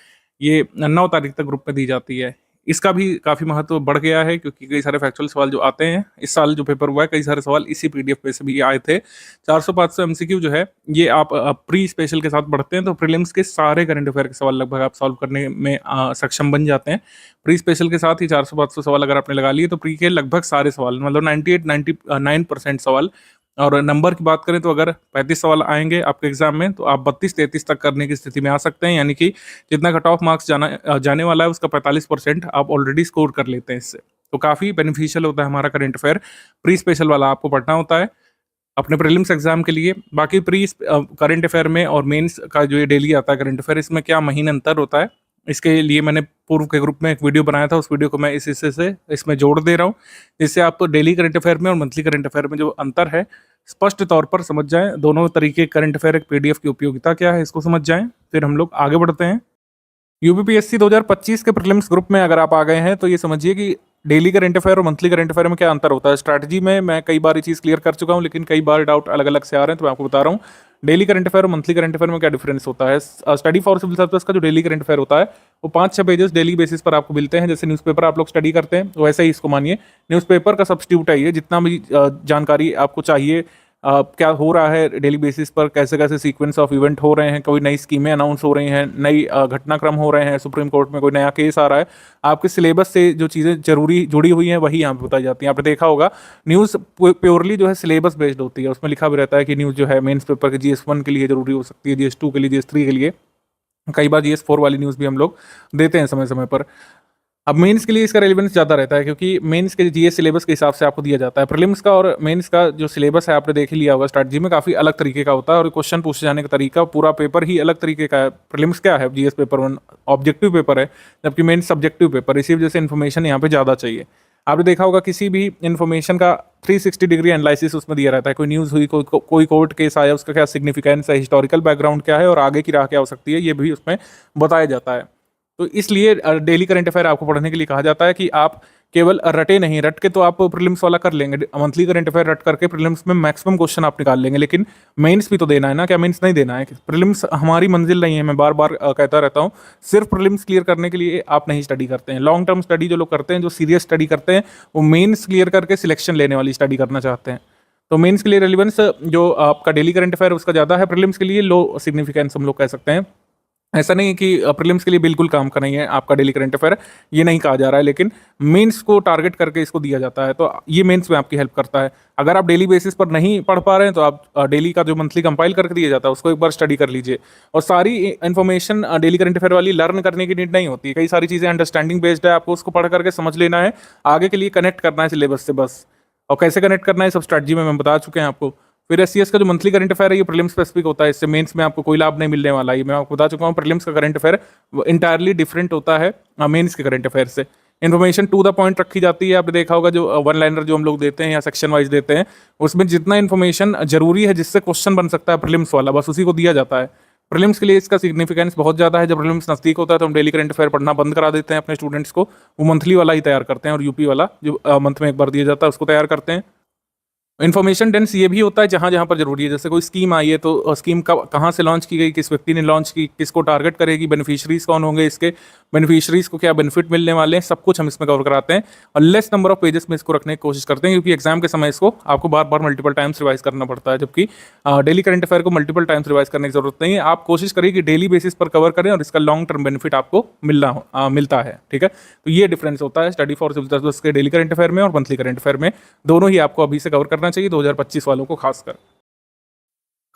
ये 9 तारीख तक ग्रुप में दी जाती है। इसका भी काफ़ी महत्व बढ़ गया है, क्योंकि कई सारे फैक्चुअल सवाल जो आते हैं, इस साल जो पेपर हुआ है कई सारे सवाल इसी पीडीएफ पे से भी आए थे। 400-500 एमसीक्यू जो है ये आप प्री स्पेशल के साथ पढ़ते हैं तो प्रीलिम्स के सारे करंट अफेयर के सवाल लगभग आप सॉल्व करने में सक्षम बन जाते हैं। प्री स्पेशल के साथ ही 400-500 सवाल अगर आपने लगा लिए तो प्री के लगभग सारे सवाल, मतलब 98-99% सवाल। और नंबर की बात करें तो अगर 35 सवाल आएंगे आपके एग्जाम में तो आप 32-33 तक करने की स्थिति में आ सकते हैं, यानी कि जितना कट ऑफ मार्क्स जाने वाला है उसका 45% आप ऑलरेडी स्कोर कर लेते हैं इससे। तो काफ़ी बेनिफिशियल होता है हमारा करंट अफेयर। प्री स्पेशल वाला आपको पढ़ना होता है अपने प्रीलिम्स एग्जाम के लिए। बाकी प्री करंट अफेयर में और मेंस का जो ये डेली आता है करंट अफेयर, इसमें क्या महीन अंतर होता है, इसके लिए मैंने पूर्व के ग्रुप में एक वीडियो बनाया था, उस वीडियो को मैं इस हिस्से से इसमें जोड़ दे रहा हूँ, जिससे आप डेली करंट अफेयर में और मंथली करंट अफेयर में जो अंतर है स्पष्ट तौर पर समझ जाएं। दोनों तरीके करंट अफेयर एक पीडीएफ की उपयोगिता क्या है इसको समझ जाएं, फिर हम लोग आगे बढ़ते हैं। यूपीपीएससी 2025 के प्रीलिम्स ग्रुप में अगर आप आ गए हैं तो ये समझिए कि डेली करंट अफेयर और मंथली करंट अफेयर में क्या अंतर होता है। स्ट्रैटेजी में मैं कई बार ये चीज़ क्लियर कर चुका हूँ, लेकिन कई बार डाउट अलग अलग से आ रहे हैं तो मैं आपको बता रहा हूँ डेली करंट अफेयर और मंथली करंट अफेयर में क्या डिफरेंस होता है। स्टडी फॉर सिविल सर्विस का जो डेली करंट अफेयर होता है वो 5-6 पेजेस डेली बेसिस पर आपको मिलते हैं। जैसे न्यूज़पेपर आप लोग स्टडी करते हैं वैसे ही इसको मानिए, न्यूज़पेपर का सब्स्टिट्यूट है ये। जितना भी जानकारी आपको चाहिए क्या हो रहा है डेली बेसिस पर, कैसे कैसे सीक्वेंस ऑफ इवेंट हो रहे हैं, कोई नई स्कीमें अनाउंस हो रही हैं, नई घटनाक्रम हो रहे हैं, सुप्रीम कोर्ट में कोई नया केस आ रहा है, आपके सिलेबस से जो चीज़ें जरूरी जुड़ी हुई हैं वही यहाँ पे बताई जाती हैं। आपने देखा होगा न्यूज़ प्योरली जो है सिलेबस बेस्ड होती है, उसमें लिखा भी रहता है कि न्यूज़ जो है मेंस पेपर के GS1 के लिए जरूरी हो सकती है, GS2 के लिए, GS3 के लिए, कई बार GS4 वाली न्यूज़ भी हम लोग देते हैं समय समय पर। अब मेंस के लिए इसका रेलेवेंस ज़्यादा रहता है, क्योंकि मेंस के जीएस सिलेबस के हिसाब से आपको दिया जाता है। प्रीलिम्स का और मेंस का जो सिलेबस है आपने देख ही लिया होगा, स्ट्रैटेजी में काफ़ी अलग तरीके का होता है और क्वेश्चन पूछे जाने का तरीका, पूरा पेपर ही अलग तरीके का है। प्रीलिम्स क्या है, जीएस पेपर 1 ऑब्जेक्टिव पेपर है, जबकि मेंस सब्जेक्टिव पेपर, इसी वजह से इन्फॉर्मेशन यहाँ पे ज़्यादा चाहिए। आपने देखा होगा किसी भी इन्फॉर्मेशन का 360 डिग्री एनालिसिस उसमें दिया रहता है। कोई न्यूज़ हुई, कोई कोर्ट केस आया, उसका क्या सिग्निफिकेंस है, हिस्टोरिकल बैकग्राउंड क्या है और आगे की राह क्या हो सकती है, ये भी उसमें बताया जाता है। तो इसलिए डेली करंट अफेयर आपको पढ़ने के लिए कहा जाता है कि आप केवल रटे नहीं, रट के तो आप प्रीलिम्स वाला कर लेंगे, मंथली करंट अफेयर रट करके प्रीलिम्स में मैक्सिमम क्वेश्चन आप निकाल लेंगे, लेकिन मेंस भी तो देना है ना। क्या मेंस नहीं देना है? प्रीलिम्स हमारी मंजिल नहीं है, मैं बार बार कहता रहता हूँ। सिर्फ प्रीलिम्स क्लियर करने के लिए आप नहीं स्टडी करते हैं। लॉन्ग टर्म स्टडी जो लोग करते हैं, जो सीरियस स्टडी करते हैं, वो मेंस क्लियर करके सिलेक्शन लेने वाली स्टडी करना चाहते हैं। तो मेंस के लिए रिलेवेंस जो आपका डेली करंट अफेयर उसका ज़्यादा है, प्रीलिम्स के लिए लो सिग्निफिकेंस हम लोग कह सकते हैं। ऐसा नहीं है कि प्रीलिम्स के लिए बिल्कुल काम का नहीं है आपका डेली करंट अफेयर, ये नहीं कहा जा रहा है, लेकिन मेंस को टारगेट करके इसको दिया जाता है, तो ये मेंस में आपकी हेल्प करता है। अगर आप डेली बेसिस पर नहीं पढ़ पा रहे हैं तो आप डेली का जो मंथली कंपाइल करके दिया जाता है उसको एक बार स्टडी कर लीजिए। और सारी इन्फॉर्मेशन डेली करंट अफेयर वाली लर्न करने की नीड नहीं होती है, कई सारी चीज़ें अंडरस्टैंडिंग बेस्ड है, आपको उसको पढ़ करके समझ लेना है, आगे के लिए कनेक्ट करना है सिलेबस से बस। और कैसे कनेक्ट करना है सब स्ट्रैटेजी में मैं बता चुके हैं आपको। फिर एससीएस का जो मंथली करंट अफेयर है ये प्रीलिम्स स्पेसिफिक होता है, इससे मेंस में आपको कोई लाभ नहीं मिलने वाला है, ये मैं आपको बता चुका हूँ। प्रीलिम्स का करंट अफेयर इंटायरली डिफरेंट होता है मेंस के करंट अफेयर से। इन्फॉर्मेशन टू द पॉइंट रखी जाती है। आपने देखा होगा जो वन लाइनर जो हम लोग देते हैं या सेक्शन वाइज देते हैं, उसमें जितना इन्फॉर्मेशन जरूरी है जिससे क्वेश्चन बन सकता है प्रीलिम्स वाला, बस उसी को दिया जाता है। प्रीलिम्स के लिए इसका सिग्निफिकेंस बहुत ज़्यादा है। जब प्रीलिम्स नज़दीक होता है तो हम डेली करंट अफेयर पढ़ना बंद करा देते हैं अपने स्टूडेंट्स को, वो मंथली वाला ही तैयार करते हैं और यूपी वाला जो मंथ में एक बार दिया जाता है उसको तैयार करते हैं। इन्फॉर्मेशन डेंस ये भी होता है जहाँ जहाँ पर जरूरी है, जैसे कोई स्कीम आई है तो स्कीम कहाँ से लॉन्च की गई, किस व्यक्ति ने लॉन्च की, किसको टारगेट करेगी, बेनिफिशरीज कौन होंगे, इसके बेनिफिशरीज को क्या बेनिफिट मिलने वाले हैं, सब कुछ हम इसमें कवर कराते हैं। और लेस नंबर ऑफ पेजेस में इसको रखने की कोशिश करते हैं, क्योंकि एग्जाम के समय इसको आपको बार बार मल्टीपल टाइम्स रिवाइज करना पड़ता है, जबकि डेली करंट अफेयर को मल्टीपल टाइम्स रिवाइज करने की जरूरत नहीं है। आप कोशिश करिए कि डेली बेसिस पर कवर करें और इसका लॉन्ग टर्म बेनिफिट आपको मिलता है। ठीक है, तो ये डिफरेंस होता है स्टडी फॉर सिविल सर्विस के डेली करंट अफेयर में और मंथली करंट अफेयर में। दोनों ही आपको अभी से कवर करना चाहिए 2025 वालों को खासकर।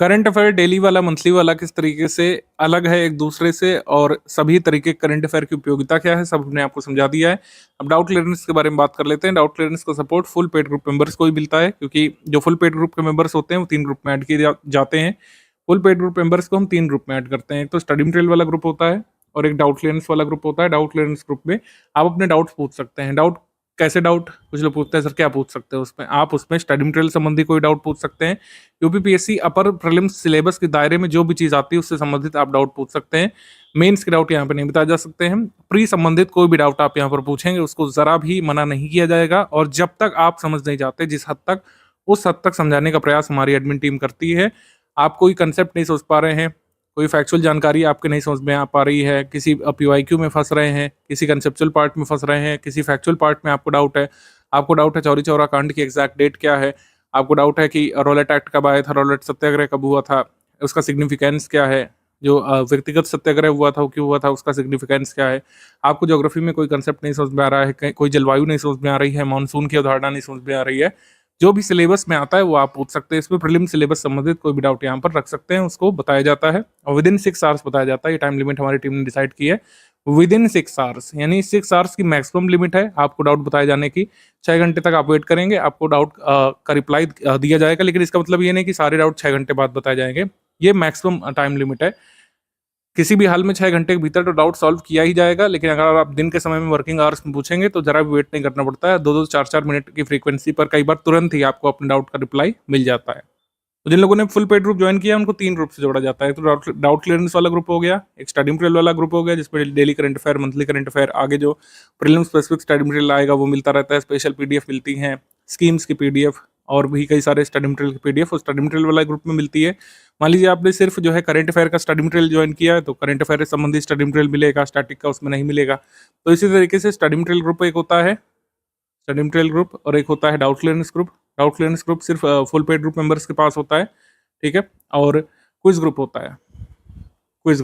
करंट अफेयर डेली वाला मंथली वाला किस तरीके से अलग है एक दूसरे से, और सभी तरीके करंट अफेयर की उपयोगिता क्या है, सब हमने आपको समझा दिया है। अब डाउट क्लियरेंस के बारे में बात कर लेते हैं। डाउट क्लियरेंस का support full paid group members को ही मिलता है, क्योंकि जो फुल पेड ग्रुप के मेंबर्स होते हैं वो 3 ग्रुप में ऐड किए जाते हैं। फुल पेड ग्रुप मेंबर्स को हम 3 ग्रुप में ऐड करते हैं। एक तो स्टडी मटेरियल वाला ग्रुप होता है और एक डाउट क्लियरेंस वाला ग्रुप होता है। डाउट क्लियरेंस ग्रुप में आप अपने डाउट्स पूछ सकते हैं। डाउट कैसे डाउट, कुछ लोग पूछते हैं सर क्या पूछ सकते हैं उसमें, आप उसमें स्टडी मटेरियल संबंधी कोई डाउट पूछ सकते हैं। यूपीपीएससी अपर प्रीलिम्स सिलेबस के दायरे में जो भी चीज़ आती है उससे संबंधित आप डाउट पूछ सकते हैं। मेंस के डाउट यहाँ पे नहीं बताए जा सकते हैं। प्री संबंधित कोई भी डाउट आप यहाँ पर पूछेंगे उसको ज़रा भी मना नहीं किया जाएगा, और जब तक आप समझ नहीं जाते जिस हद तक, उस हद तक समझाने का प्रयास हमारी एडमिन टीम करती है। आप कोई कंसेप्ट नहीं सोच पा रहे हैं, कोई फैक्चुअल जानकारी आपके नहीं समझ में आ पा रही है, किसी पीवाईक्यू में फंस रहे हैं, किसी कंसेप्चुअल पार्ट में फंस रहे हैं, किसी फैक्चुअल पार्ट में आपको डाउट है चौरी चौरा कांड की एग्जैक्ट डेट क्या है, आपको डाउट है कि रॉलेट एक्ट कब आया था, रॉलेट सत्याग्रह कब हुआ था, उसका सिग्निफिकेंस क्या है, जो व्यक्तिगत सत्याग्रह हुआ था वो क्यों हुआ था, उसका सिग्निफिकेंस क्या है, आपको ज्योग्राफी में कोई कंसेप्ट नहीं समझ में आ रहा है, कोई जलवायु नहीं समझ में आ रही है, मानसून की अवधारणा नहीं समझ में आ रही है, जो भी सिलेबस में आता है वो आप पूछ सकते हैं। इसमें प्रीलिम सिलेबस संबंधित कोई भी डाउट यहाँ पर रख सकते हैं, उसको बताया जाता है और विद इन 6 आवर्स बताया जाता है। ये टाइम लिमिट हमारी टीम ने डिसाइड की है विद इन 6 आवर्स, यानी 6 आवर्स की मैक्सिमम लिमिट है आपको डाउट बताए जाने की। 6 घंटे तक आप वेट करेंगे, आपको डाउट का रिप्लाई दिया जाएगा, लेकिन इसका मतलब ये नहीं कि सारे डाउट 6 घंटे बाद बताए जाएंगे। ये मैक्सिमम टाइम लिमिट है। किसी भी हाल में 6 घंटे के भीतर तो डाउट सॉल्व किया ही जाएगा, लेकिन अगर आप दिन के समय में वर्किंग आवर्स में पूछेंगे तो जरा भी वेट नहीं करना पड़ता है। 2-2 4-4 मिनट की फ्रीक्वेंसी पर कई बार तुरंत ही आपको अपने डाउट का रिप्लाई मिल जाता है। तो जिन लोगों ने फुल पेड ग्रुप ज्वाइन किया उनको 3 ग्रुप से जोड़ा जाता है। तो डाउट क्लियरेंस वाला ग्रुप हो गया, एक स्टडी मटेरियल वाला ग्रुप हो गया जिसमें daily current affair, monthly current affair, आगे जो प्रीलिम स्पेसिफिक स्टडी मटेरियल आएगा वो मिलता रहता है, स्पेशल पीडीएफ मिलती हैं, स्कीम्स की पीडीएफ और भी कई सारे स्टडी मटेरियल की पीडीएफ उस स्टडी मटेरियल वाला ग्रुप में मिलती है। मान लीजिए आपने सिर्फ जो है करंट अफेयर का स्टडी मटेरियल ज्वाइन किया है तो करंट अफेयर से संबंधित स्टडी मटेरियल मिलेगा, स्टैटिक का उसमें नहीं मिलेगा। तो इसी तरीके से स्टडी मटेरियल ग्रुप एक होता है, स्टडी मटेरियल ग्रुप, और एक होता है doubt clearance group. Doubt clearance group सिर्फ फुल पेड ग्रुप मेंबर्स के पास होता है, ठीक है। और क्विज ग्रुप होता है, क्विज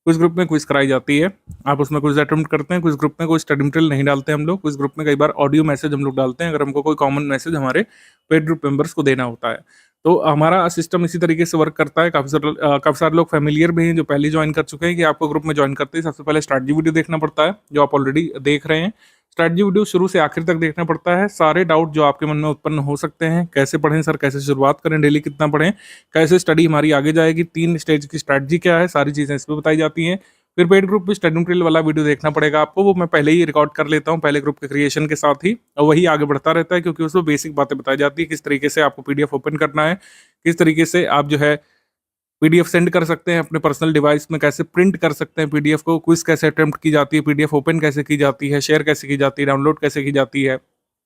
ग्रुप में क्विज कराई जाती है, आप उसमें क्विज अटेम्प्ट करते हैं। क्विज ग्रुप में कोई स्टडी मटेरियल नहीं डालते हम लोग, क्विज ग्रुप में कई बार ऑडियो मैसेज हम लोग डालते हैं अगर हमको कोई कॉमन मैसेज हमारे पेड ग्रुप मेंबर्स को देना होता है। तो हमारा सिस्टम इसी तरीके से वर्क करता है। काफ़ी सारे लोग फैमिलियर भी हैं जो पहले ज्वाइन कर चुके हैं कि आपको ग्रुप में ज्वाइन करते ही सबसे पहले स्ट्रैटेजी वीडियो देखना पड़ता है, जो आप ऑलरेडी देख रहे हैं। स्ट्रैटेजी वीडियो शुरू से आखिर तक देखना पड़ता है। सारे डाउट जो आपके मन में उत्पन्न हो सकते हैं, कैसे पढ़ें सर, कैसे शुरुआत करें, डेली कितना पढ़ें, कैसे स्टडी हमारी आगे जाएगी, 3 स्टेज की स्ट्रैटेजी क्या है, सारी चीज़ें इसमें बताई जाती हैं। फिर पेड ग्रुप में स्टडी मटेरियल वाला वीडियो देखना पड़ेगा आपको, वो मैं पहले ही रिकॉर्ड कर लेता हूँ पहले ग्रुप के क्रिएशन के साथ ही, और वही आगे बढ़ता रहता है क्योंकि उसमें बेसिक बातें बताई जाती है, किस तरीके से आपको पीडीएफ ओपन करना है, किस तरीके से आप जो है पीडीएफ सेंड कर सकते हैं अपने पर्सनल डिवाइस में, कैसे प्रिंट कर सकते हैं पीडीएफ को, क्विज कैसे अटेम्प्ट की जाती है, पीडीएफ ओपन कैसे की जाती है, शेयर कैसे की जाती है, डाउनलोड कैसे की जाती है,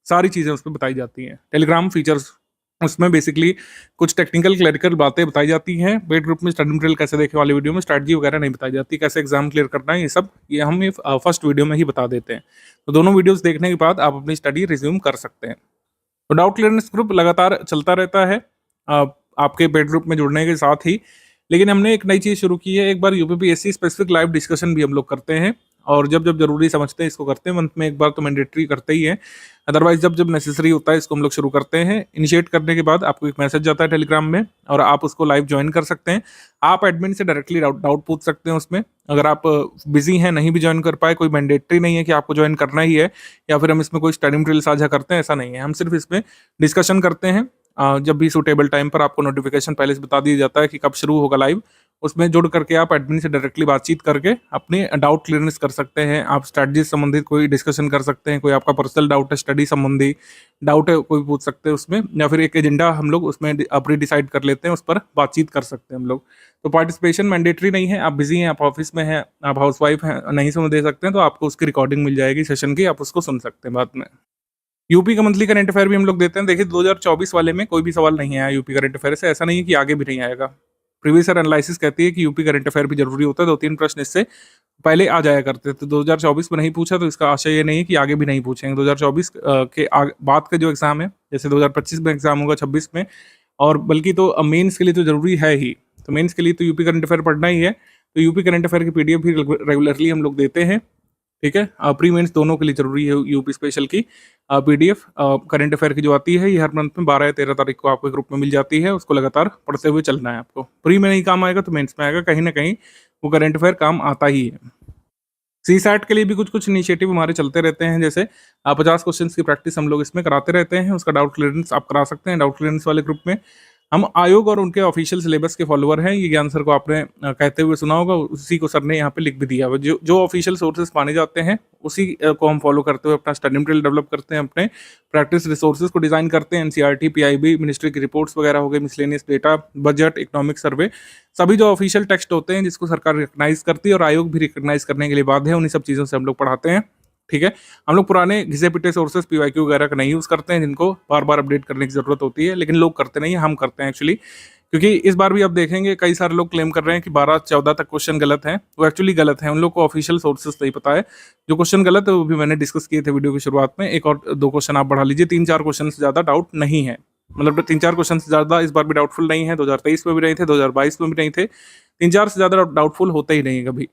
सारी चीज़ें उसमें बताई जाती हैं। टेलीग्राम फीचर्स, उसमें बेसिकली कुछ टेक्निकल क्लरिकल बातें बताई जाती हैं। पेड ग्रुप में स्टडी मटेरियल कैसे देखें वाली वीडियो में स्ट्रैटेजी वगैरह नहीं बताई जाती, कैसे एग्जाम क्लियर करना है, ये सब ये हम फर्स्ट वीडियो में ही बता देते हैं। तो दोनों वीडियोस देखने के बाद आप अपनी स्टडी रिज्यूम कर सकते हैं। तो डाउट क्लियरेंस ग्रुप लगातार चलता रहता है आपके पेड ग्रुप में जुड़ने के साथ ही, लेकिन हमने एक नई चीज़ शुरू की है। एक बार यूपीपीएससी स्पेसिफिक लाइव डिस्कशन भी हम लोग करते हैं, और जब जब जरूरी समझते हैं इसको करते हैं। मंथ में एक बार तो मैंडेटरी करते ही है, अदरवाइज जब जब नेसेसरी होता है इसको हम लोग शुरू करते हैं। इनिशिएट करने के बाद आपको एक मैसेज जाता है टेलीग्राम में और आप उसको लाइव ज्वाइन कर सकते हैं। आप एडमिन से डायरेक्टली डाउट पूछ सकते हैं उसमें। अगर आप बिजी हैं, नहीं भी ज्वाइन कर पाए, कोई मैंडेटरी नहीं है कि आपको ज्वाइन करना ही है या फिर हम इसमें कोई स्टडी मटेरियल साझा करते हैं, ऐसा नहीं है। हम सिर्फ इसमें डिस्कशन करते हैं। जब भी सूटेबल टाइम पर आपको नोटिफिकेशन पहले से बता दिया जाता है कि कब शुरू होगा लाइव, उसमें जुड़ करके आप एडमिन से डायरेक्टली बातचीत करके अपने डाउट क्लियरेंस कर सकते हैं। आप स्ट्रैटेजी संबंधित कोई डिस्कशन कर सकते हैं, कोई आपका पर्सनल डाउट है, स्टडी संबंधी डाउट है, कोई पूछ सकते हैं उसमें, या फिर एक एजेंडा हम लोग उसमें अपनी डिसाइड कर लेते हैं, उस पर बातचीत कर सकते हैं हम लोग। तो पार्टिसिपेशन मैंडेटरी नहीं है। आप बिजी हैं, आप ऑफिस में हैं, आप हाउसवाइफ हैं, नहीं सुन दे सकते हैं, तो आपको उसकी रिकॉर्डिंग मिल जाएगी सेशन की, आप उसको सुन सकते हैं बाद में। यूपी का मंथली करंट अफेयर भी हम लोग देते हैं। देखिए 2024 वाले में कोई भी सवाल नहीं आया यूपी करंट अफेयर से, ऐसा नहीं है कि आगे भी नहीं आएगा। प्रीवियस ईयर एनालिसिस कहती है कि यूपी करंट अफेयर भी जरूरी होता है, 2-3 प्रश्न इससे पहले आ जाया करते थे। 2024 में नहीं पूछा तो इसका आशय ये नहीं है कि आगे भी नहीं पूछेंगे। 2024 के बाद का जो एग्जाम है, जैसे 2025 में एग्जाम होगा, 26 में, और बल्कि तो मेंस के लिए तो जरूरी है ही। तो मेंस के लिए तो यूपी करंट अफेयर पढ़ना ही है। तो यूपी करंट अफेयर की पीडीएफ भी रेगुलरली हम लोग देते हैं, ठीक है। प्री मेंस दोनों के लिए जरूरी है यूपी स्पेशल की पीडीएफ करंट अफेयर की जो आती है, ये हर मंथ में 12 या 13 तारीख को आपके ग्रुप में मिल जाती है। उसको लगातार पढ़ते हुए चलना है आपको। प्री में नहीं काम आएगा तो मेंस में आएगा, कहीं ना कहीं वो करंट अफेयर काम आता ही है। CSAT के लिए भी कुछ कुछ इनिशिएटिव हमारे चलते रहते हैं, जैसे 50 क्वेश्चन की प्रैक्टिस हम लोग इसमें कराते रहते हैं। उसका डाउट क्लियरेंस आप करा सकते हैं डाउट क्लियरेंस वाले ग्रुप में। हम आयोग और उनके ऑफिशियल सिलेबस के फॉलोअर हैं। ये ज्ञान सर को आपने कहते हुए सुना होगा, उसी को सर ने यहाँ पे लिख भी दिया। जो ऑफिशियल सोर्सेज माने जाते हैं उसी को हम फॉलो करते हुए अपना स्टडी मटेरियल डेवलप करते हैं, अपने प्रैक्टिस रिसोर्सेज को डिजाइन करते हैं। NCERT, PIB, मिनिस्ट्री की रिपोर्ट्स वगैरह हो गए, miscellaneous data, budget, economic survey, सभी जो ऑफिशियल टेक्स्ट होते हैं जिसको सरकार रिकग्नाइज करती है और आयोग भी रिकग्नाइज करने के लिए बाध्य है, उन्हीं सब चीज़ों से हम लोग पढ़ाते हैं, ठीक है। हम लोग पुराने घिसे पिटे सोर्सेज PYQ वगैरह का नहीं यूज़ करते हैं, जिनको बार बार अपडेट करने की जरूरत होती है, लेकिन लोग करते नहीं है, हम करते हैं एक्चुअली, क्योंकि इस बार भी आप देखेंगे कई सारे लोग क्लेम कर रहे हैं कि 12-14 तक क्वेश्चन गलत हैं, वो एक्चुअली गलत हैं, उन लोग को ऑफिशियल सोर्सेस नहीं पता है। जो क्वेश्चन गलत है वो भी मैंने डिस्कस किए थे वीडियो की शुरुआत में, एक और 2 क्वेश्चन आप बढ़ा लीजिए, 3-4 क्वेश्चन से ज़्यादा डाउट नहीं है। मतलब 3-4 क्वेश्चन से ज़्यादा इस बार भी डाउटफुल नहीं है, 2023 में भी नहीं थे, 2022 में भी नहीं थे, 3-4 से ज़्यादा डाउटफुल होते ही नहीं है कभी।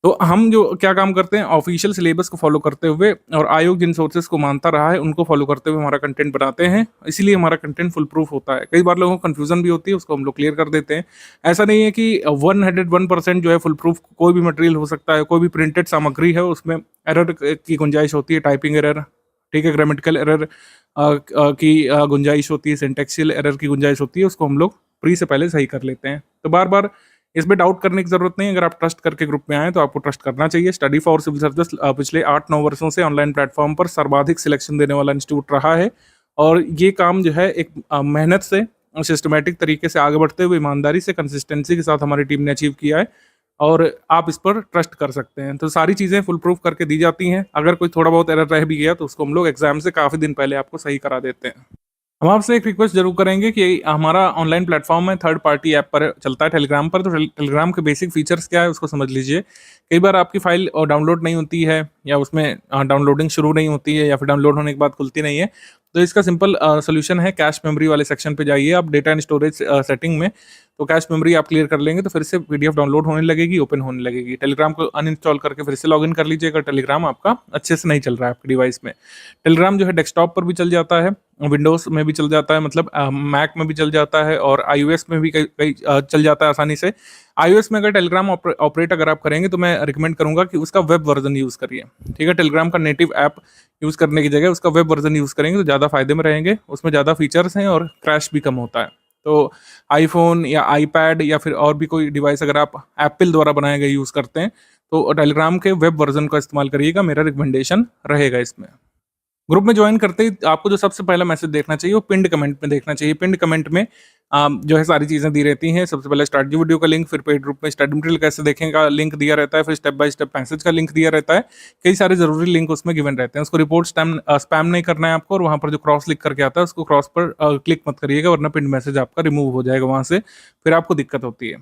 तो हम जो क्या काम करते हैं, ऑफिशियल सिलेबस को फॉलो करते हुए और आयोग जिन सोर्सेज को मानता रहा है उनको फॉलो करते हुए हमारा कंटेंट बनाते हैं, इसीलिए हमारा कंटेंट फुल प्रूफ होता है। कई बार लोगों को कंफ्यूजन भी होती है, उसको हम लोग क्लियर कर देते हैं। ऐसा नहीं है कि 101% जो है फुल प्रूफ कोई भी मटेरियल हो सकता है, कोई भी प्रिंटेड सामग्री है उसमें एरर की गुंजाइश होती है, टाइपिंग एरर, ठीक है, ग्रामेटिकल एरर की गुंजाइश होती है, सिंटेक्सियल एरर की गुंजाइश होती है, उसको हम लोग प्री से पहले सही कर लेते हैं। तो बार बार इसमें डाउट करने की जरूरत नहीं है। अगर आप ट्रस्ट करके ग्रुप में आए तो आपको ट्रस्ट करना चाहिए। स्टडी फॉर सिविल सर्विस पिछले 8-9 वर्षों से ऑनलाइन प्लेटफॉर्म पर सर्वाधिक सिलेक्शन देने वाला इंस्टीट्यूट रहा है और ये काम जो है एक मेहनत से सिस्टमेटिक तरीके से आगे बढ़ते हुए ईमानदारी से कंसिस्टेंसी के साथ हमारी टीम ने अचीव किया है और आप इस पर ट्रस्ट कर सकते हैं। तो सारी चीज़ें फुल प्रूफ करके दी जाती हैं। अगर कोई थोड़ा बहुत एरर रह भी गया तो उसको हम लोग एग्जाम से काफ़ी दिन पहले आपको सही करा देते हैं। हम आपसे एक रिक्वेस्ट जरूर करेंगे कि हमारा ऑनलाइन प्लेटफॉर्म है, थर्ड पार्टी ऐप पर चलता है टेलीग्राम पर, तो टेलीग्राम के बेसिक फीचर्स क्या है उसको समझ लीजिए। कई बार आपकी फाइल डाउनलोड नहीं होती है या उसमें डाउनलोडिंग शुरू नहीं होती है या फिर डाउनलोड होने के बाद खुलती नहीं है, तो इसका सिंपल सोल्यूशन है, कैश मेमोरी वाले सेक्शन पे जाइए आप, डेटा एंड स्टोरेज सेटिंग में, तो कैश मेमोरी आप क्लियर कर लेंगे तो फिर से पीडीएफ डाउनलोड होने लगेगी, ओपन होने लगेगी। टेलीग्राम को अनइंस्टॉल करके फिर से लॉगिन कर लीजिए अगर टेलीग्राम आपका अच्छे से नहीं चल रहा है आपके डिवाइस में। टेलीग्राम जो है डेस्कटॉप पर भी चल जाता है, विंडोज में भी चल जाता है, मतलब मैक में भी चल जाता है और iOS में भी कई कई चल जाता है आसानी से। iOS में अगर टेलीग्राम ऑपरेट अगर आप करेंगे तो मैं रिकमेंड करूंगा कि उसका वेब वर्जन यूज़ करिए, ठीक है। टेलीग्राम का नेटिव ऐप यूज़ करने की जगह उसका वेब वर्जन यूज़ करेंगे तो ज़्यादा फायदे में रहेंगे, उसमें ज़्यादा फीचर्स हैं और क्रैश भी कम होता है। तो आईफोन या आईपैड या फिर और भी कोई डिवाइस अगर आप एप्पल द्वारा बनाए गए यूज़ करते हैं तो टेलीग्राम के वेब वर्जन का इस्तेमाल करिएगा, मेरा रिकमेंडेशन रहेगा इसमें। ग्रुप में ज्वाइन करते ही आपको जो सबसे पहला मैसेज देखना चाहिए वो पिंड कमेंट में देखना चाहिए। पिंड कमेंट में जो है सारी चीज़ें दी रहती हैं। सबसे पहले स्ट्रैटेजी वीडियो का लिंक, फिर पेड ग्रुप में स्टडी मटेरियल कैसे देखें का लिंक दिया रहता है, फिर स्टेप बाय स्टेप मैसेज का लिंक दिया रहता है। कई सारे जरूरी लिंक उसमें गिवन रहते हैं। उसको रिपोर्ट स्पैम नहीं करना है आपको और वहाँ पर जो क्रॉस लिख करके आता है उसको क्रॉस पर क्लिक मत करिएगा, वरना पिंड मैसेज आपका रिमूव हो जाएगा वहाँ से, फिर आपको दिक्कत होती है।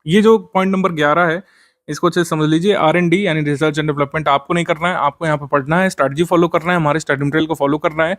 ये जो पॉइंट नंबर 11 है इसको अच्छे से समझ लीजिए। R&D यानी रिसर्च एंड डेवलपमेंट आपको नहीं करना है, आपको यहाँ पर पढ़ना है, स्ट्रैटेजी फॉलो करना है, हमारे स्टडी मटेरियल को फॉलो करना है।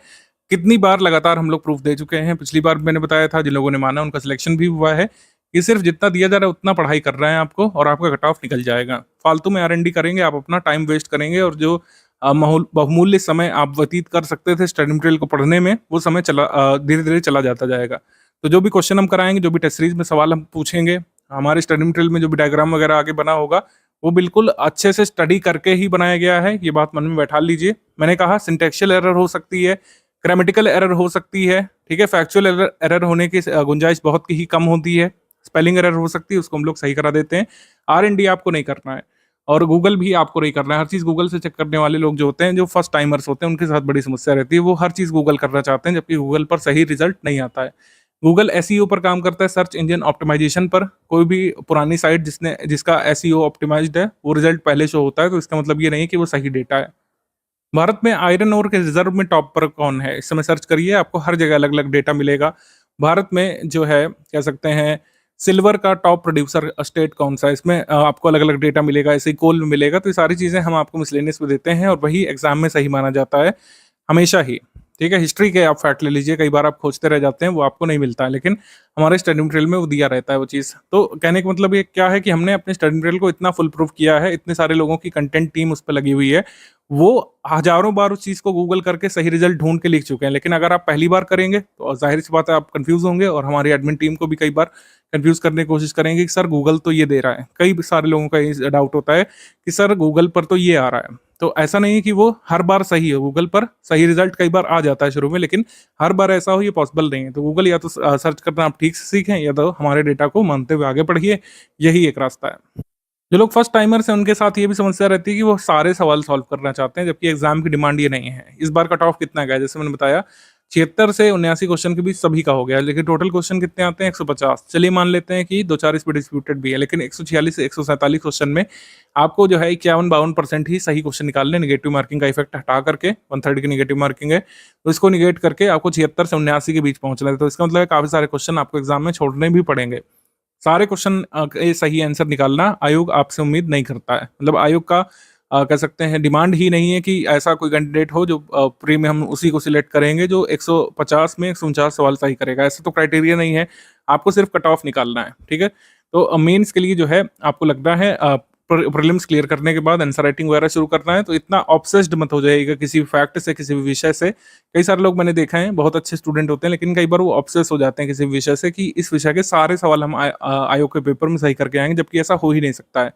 कितनी बार लगातार हम लोग प्रूफ दे चुके हैं, पिछली बार मैंने बताया था, जिन लोगों ने माना उनका सिलेक्शन भी हुआ है। ये सिर्फ जितना दिया जा रहा है उतना पढ़ाई कर रहे हैं आपको और आपका कट ऑफ निकल जाएगा। फालतू में R&D करेंगे आप, अपना टाइम वेस्ट करेंगे और जो बहुमूल्य समय आप व्यतीत कर सकते थे स्टडी मटेरियल को पढ़ने में, वो समय धीरे धीरे चला जाता जाएगा। तो जो भी क्वेश्चन हम कराएंगे, जो भी टेस्ट सीरीज में सवाल हम पूछेंगे, हमारे स्टडी मटेरियल में जो भी डायग्राम वगैरह आगे बना होगा वो बिल्कुल अच्छे से स्टडी करके ही बनाया गया है, ये बात मन में बैठा लीजिए। मैंने कहा सिंटेक्शियल एरर हो सकती है, ग्रामेटिकल एरर हो सकती है, ठीक है, फैक्चुअल एरर होने की गुंजाइश बहुत ही कम होती है, स्पेलिंग एरर हो सकती है, उसको हम लोग सही करा देते हैं। R&D आपको नहीं करना है और गूगल भी आपको नहीं करना है। हर चीज़ गूगल से चेक करने वाले लोग जो होते हैं, जो फर्स्ट टाइमर्स होते हैं, उनके साथ बड़ी समस्या रहती है। वो हर चीज़ गूगल करना चाहते हैं जबकि गूगल पर सही रिजल्ट नहीं आता है। गूगल SEO पर काम करता है, सर्च इंजन ऑप्टिमाइजेशन पर। कोई भी पुरानी साइट जिसका SEO ऑप्टिमाइज्ड है वो रिजल्ट पहले शो होता है, तो इसका मतलब ये नहीं कि वो सही डेटा है। भारत में आयरन ओर के रिजर्व में टॉप पर कौन है, इस समय सर्च करिए, आपको हर जगह अलग अलग डेटा मिलेगा। भारत में जो है कह सकते हैं सिल्वर का टॉप प्रोड्यूसर स्टेट कौन सा है, इसमें आपको अलग अलग डेटा मिलेगा, ऐसे ही कोल में मिलेगा। तो ये सारी चीज़ें हम आपको मिसलेनियस में देते हैं और वही एग्जाम में सही माना जाता है हमेशा ही, ठीक है। हिस्ट्री के आप फैक्ट ले लीजिए, कई बार आप खोजते रह जाते हैं, वो आपको नहीं मिलता है, लेकिन हमारे स्टडी मटेरियल में वो दिया रहता है वो चीज़। तो कहने का मतलब ये क्या है कि हमने अपने स्टडी मटेरियल को इतना फुल प्रूफ किया है, इतने सारे लोगों की कंटेंट टीम उस पर लगी हुई है, वो हजारों बार उस चीज़ को गूगल करके सही रिजल्ट ढूंढ के लिख चुके हैं। लेकिन अगर आप पहली बार करेंगे तो जाहिर सी बात है आप कंफ्यूज होंगे और हमारी एडमिन टीम को भी कई बार कंफ्यूज करने की कोशिश करेंगे कि सर गूगल तो ये दे रहा है। कई सारे लोगों का ये डाउट होता है कि सर गूगल पर तो ये आ रहा है। तो ऐसा नहीं है कि वो हर बार सही है, गूगल पर सही रिजल्ट कई बार आ जाता है शुरू में, लेकिन हर बार ऐसा हो ये पॉसिबल नहीं है। तो गूगल या तो सर्च करना आप ठीक से सीखें या तो हमारे डेटा को मानते हुए आगे बढ़िए, यही एक रास्ता है। जो लोग फर्स्ट टाइमर्स हैं उनके साथ ये भी समस्या रहती है कि वो सारे सवाल सॉल्व करना चाहते हैं, जबकि एग्जाम की डिमांड ये नहीं है। इस बार कट ऑफ कितना गया, जैसे मैंने बताया 76 से 79 क्वेश्चन के बीच सभी का हो गया, लेकिन टोटल क्वेश्चन कितने आते हैं? 150। चलिए मान लेते हैं कि 2-4 इसमें डिस्प्यूटेड भी है, लेकिन 146 से 147 क्वेश्चन में आपको जो है 51-52% ही सही क्वेश्चन निकालने, नेगेटिव मार्किंग का इफेक्ट हटा करके, 1/3 की नेगेटिव मार्किंग है, तो इसको निगेट करके आपको 76 से 79 के बीच पहुंचना है। तो इसका मतलब है काफी सारे क्वेश्चन आपको एग्जाम में छोड़ने भी पड़ेंगे। सारे क्वेश्चन के सही आंसर निकालना आयोग आपसे उम्मीद नहीं करता है, मतलब आयोग का कह सकते हैं डिमांड ही नहीं है कि ऐसा कोई कैंडिडेट हो जो प्री में हम उसी को सिलेक्ट करेंगे जो 150 में 149 सवाल सही करेगा, ऐसा तो क्राइटेरिया नहीं है। आपको सिर्फ कट ऑफ निकालना है, ठीक है। तो मेंस के लिए जो है आपको लगता है प्रीलिम्स क्लियर करने के बाद आंसर राइटिंग वगैरह शुरू करना है, तो इतना ऑब्सेस्ड मत हो जाएगा किसी भी फैक्ट से, किसी भी विषय से। कई सारे लोग मैंने देखा है, बहुत अच्छे स्टूडेंट होते हैं, लेकिन कई बार वो ऑब्सेस हो जाते हैं किसी भी विषय से कि इस विषय के सारे सवाल हम आयोग के पेपर में सही करके आएंगे, जबकि ऐसा हो ही नहीं सकता है।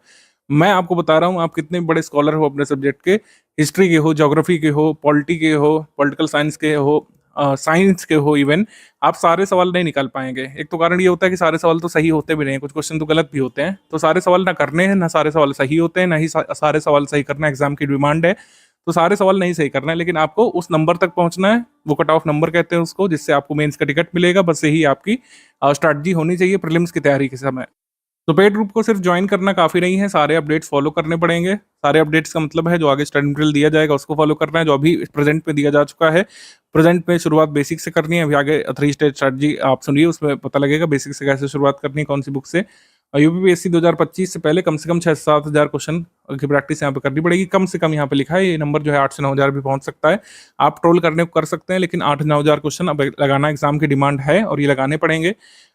मैं आपको बता रहा हूँ, आप कितने बड़े स्कॉलर हो अपने सब्जेक्ट के, हिस्ट्री के हो, ज्योग्राफी के हो, पॉलिटी के हो, पॉलिटिकल साइंस के हो, साइंस के हो, इवन आप सारे सवाल नहीं निकाल पाएंगे। एक तो कारण ये होता है कि सारे सवाल तो सही होते भी नहीं, कुछ क्वेश्चन तो गलत भी होते हैं। तो सारे सवाल ना करने हैं, ना सारे सवाल सही होते हैं, ना ही सारे सवाल सही करना एग्जाम की डिमांड है। तो सारे सवाल नहीं सही करना है, लेकिन आपको उस नंबर तक पहुंचना है, वो कट ऑफ नंबर कहते हैं उसको, जिससे आपको मेंस का टिकट मिलेगा। बस यही आपकी स्ट्रैटेजी होनी चाहिए प्रीलिम्स की तैयारी के समय। तो पेड ग्रुप को सिर्फ ज्वाइन करना काफी नहीं है, सारे अपडेट्स फॉलो करने पड़ेंगे। सारे अपडेट्स का मतलब है जो आगे स्टडी मटेरियल दिया जाएगा उसको फॉलो करना है, जो अभी प्रेजेंट में दिया जा चुका है। प्रेजेंट में शुरुआत बेसिक से करनी है, अभी आगे 3 स्टेज स्ट्रैटेजी आप सुनिए, उसमें पता लगेगा बेसिक से कैसे शुरुआत करनी है, कौन सी बुक से। यूपीपीएससी 2025 से पहले कम से कम 6-7 हज़ार क्वेश्चन की प्रैक्टिस यहाँ पे करनी पड़ेगी। कम से कम यहाँ पे लिखा है, ये नंबर जो है 8 से 9 हज़ार भी पहुंच सकता है। आप ट्रोल करने को कर सकते हैं, लेकिन 8-9 हज़ार क्वेश्चन अब लगाना एग्जाम की डिमांड है और ये लगाने पड़ेंगे।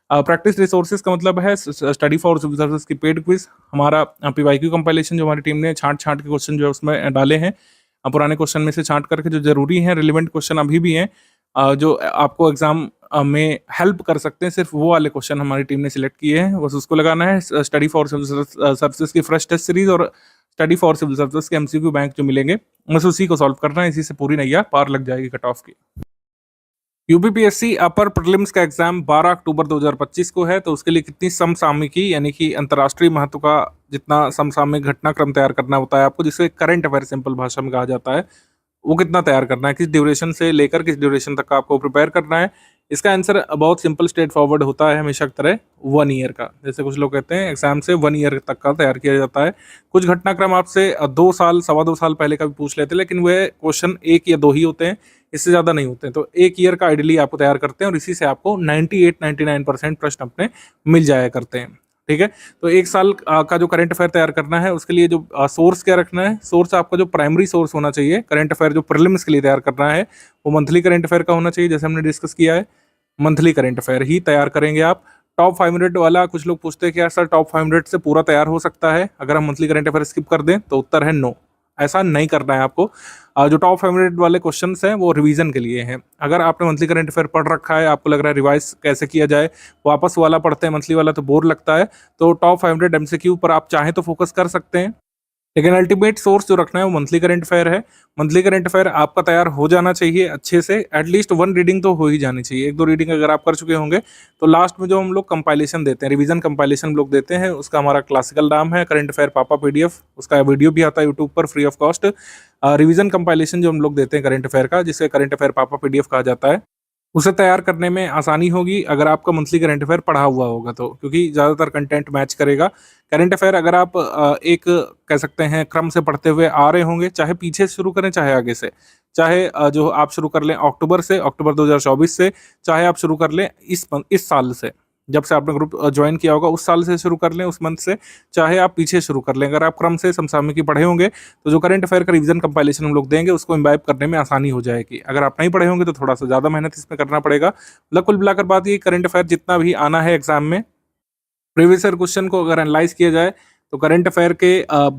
प्रैक्टिस रिसोर्सेज का मतलब है स्टडी फॉर सिविल सर्विस की पेड क्विज, हमारा पीवाईक्यू कंपाइलेशन जो हमारी टीम ने छांट के क्वेश्चन जो है उसमें डाले हैं, पुराने क्वेश्चन में से छांट करके जो जरूरी हैं, रिलेवेंट क्वेश्चन अभी भी हैं, जो आपको एग्जाम में हेल्प कर सकते हैं, सिर्फ वो वाले क्वेश्चन हमारी टीम ने सिलेक्ट किए हैं, बस उसको लगाना है। स्टडी फॉर सिविल सर्विसेज की फ्रेश टेस्ट सीरीज और स्टडी फॉर सिविल सर्विसेज के एमसीक्यू बैंक जो मिलेंगे, बस उसी को सॉल्व करना है, इसी से पूरी नैया पार लग जाएगी कट ऑफ की। यूपीपीएससी अपर प्रीलिम्स का एग्जाम 12 अक्टूबर 2025 को है, तो उसके लिए कितनी समसामयिकी यानी कि अंतर्राष्ट्रीय महत्व का जितना समसामयिक घटनाक्रम तैयार करना होता है आपको, जिसे करंट अफेयर सिंपल भाषा में कहा जाता है, वो कितना तैयार करना है, किस ड्यूरेशन से लेकर किस ड्यूरेशन तक का आपको प्रिपेयर करना है। इसका आंसर बहुत सिंपल स्ट्रेट फॉरवर्ड होता है हमेशा की तरह, 1 ईयर का। जैसे कुछ लोग कहते हैं एग्जाम से 1 ईयर तक का तैयार किया जाता है। कुछ घटनाक्रम आपसे 2 साल 2.25 साल पहले का भी पूछ लेते हैं, लेकिन वह क्वेश्चन 1 या 2 ही होते हैं, इससे ज़्यादा नहीं होते हैं। तो 1 ईयर का आइडियली आपको तैयार करते हैं और इसी से आपको 98-99% प्रश्न अपने मिल जाया करते हैं, ठीक है। तो 1 साल का जो करंट अफेयर तैयार करना है, उसके लिए जो सोर्स क्या रखना है, सोर्स आपका जो प्राइमरी सोर्स होना चाहिए करंट अफेयर जो प्रीलिम्स के लिए तैयार करना है, वो मंथली करंट अफेयर का होना चाहिए, जैसे हमने डिस्कस किया है। मंथली करंट अफेयर ही तैयार करेंगे आप। टॉप 5 मिनट वाला कुछ लोग पूछते हैं कि यार सर टॉप 5 मिनट से पूरा तैयार हो सकता है अगर हम मंथली करंट अफेयर स्किप कर दें, तो उत्तर है नो, ऐसा नहीं करना है आपको। जो टॉप 5 मिनट वाले क्वेश्चंस हैं वो रिवीजन के लिए हैं। अगर आपने मंथली करंट अफेयर पढ़ रखा है, आपको लग रहा है रिवाइज कैसे किया जाए, वापस वाला पढ़ते हैं मंथली वाला तो बोर लगता है, तो टॉप 5 मिनट एमसीक्यू पर आप चाहें तो फोकस कर सकते हैं, लेकिन अल्टीमेट सोर्स जो रखना है वो मंथली करंट अफेयर है। मंथली करंट अफेयर आपका तैयार हो जाना चाहिए अच्छे से, एटलीस्ट 1 रीडिंग तो हो ही जानी चाहिए। 1-2 रीडिंग अगर आप कर चुके होंगे तो लास्ट में जो हम लोग कंपाइलेशन देते हैं, रिवीजन कंपाइलेशन हम लोग देते हैं, उसका हमारा क्लासिकल नाम है करंट अफेयर पापा पीडीएफ, उसका वीडियो भी आता है यूट्यूब पर free of cost. Revision compilation जो हम लोग देते हैं करंट अफेयर का, जिसे करंट अफेयर पापा पीडीएफ कहा जाता है, उसे तैयार करने में आसानी होगी अगर आपका मंथली करंट अफेयर पढ़ा हुआ होगा तो, क्योंकि ज़्यादातर कंटेंट मैच करेगा। करंट अफेयर अगर आप एक कह सकते हैं क्रम से पढ़ते हुए आ रहे होंगे, चाहे पीछे से शुरू करें चाहे आगे से, चाहे जो आप शुरू कर लें अक्टूबर से, अक्टूबर 2024 से, चाहे आप शुरू कर लें इस साल से, जब से आपने ग्रुप ज्वाइन किया होगा उस साल से शुरू कर लें, उस मंथ से, चाहे आप पीछे शुरू कर लें, अगर आप क्रम से समसामयिकी पढ़े होंगे तो जो करंट अफेयर का रिवीजन कंपाइलेशन हम लोग देंगे उसको इम्बाइब करने में आसानी हो जाएगी। अगर आप नहीं पढ़े होंगे तो थोड़ा सा ज़्यादा मेहनत इसमें करना पड़ेगा। मतलब कुल मिलाकर बात ये, करंट अफेयर जितना भी आना है एग्जाम में, प्रीवियस ईयर क्वेश्चन को अगर एनालाइज किया जाए तो करंट अफेयर के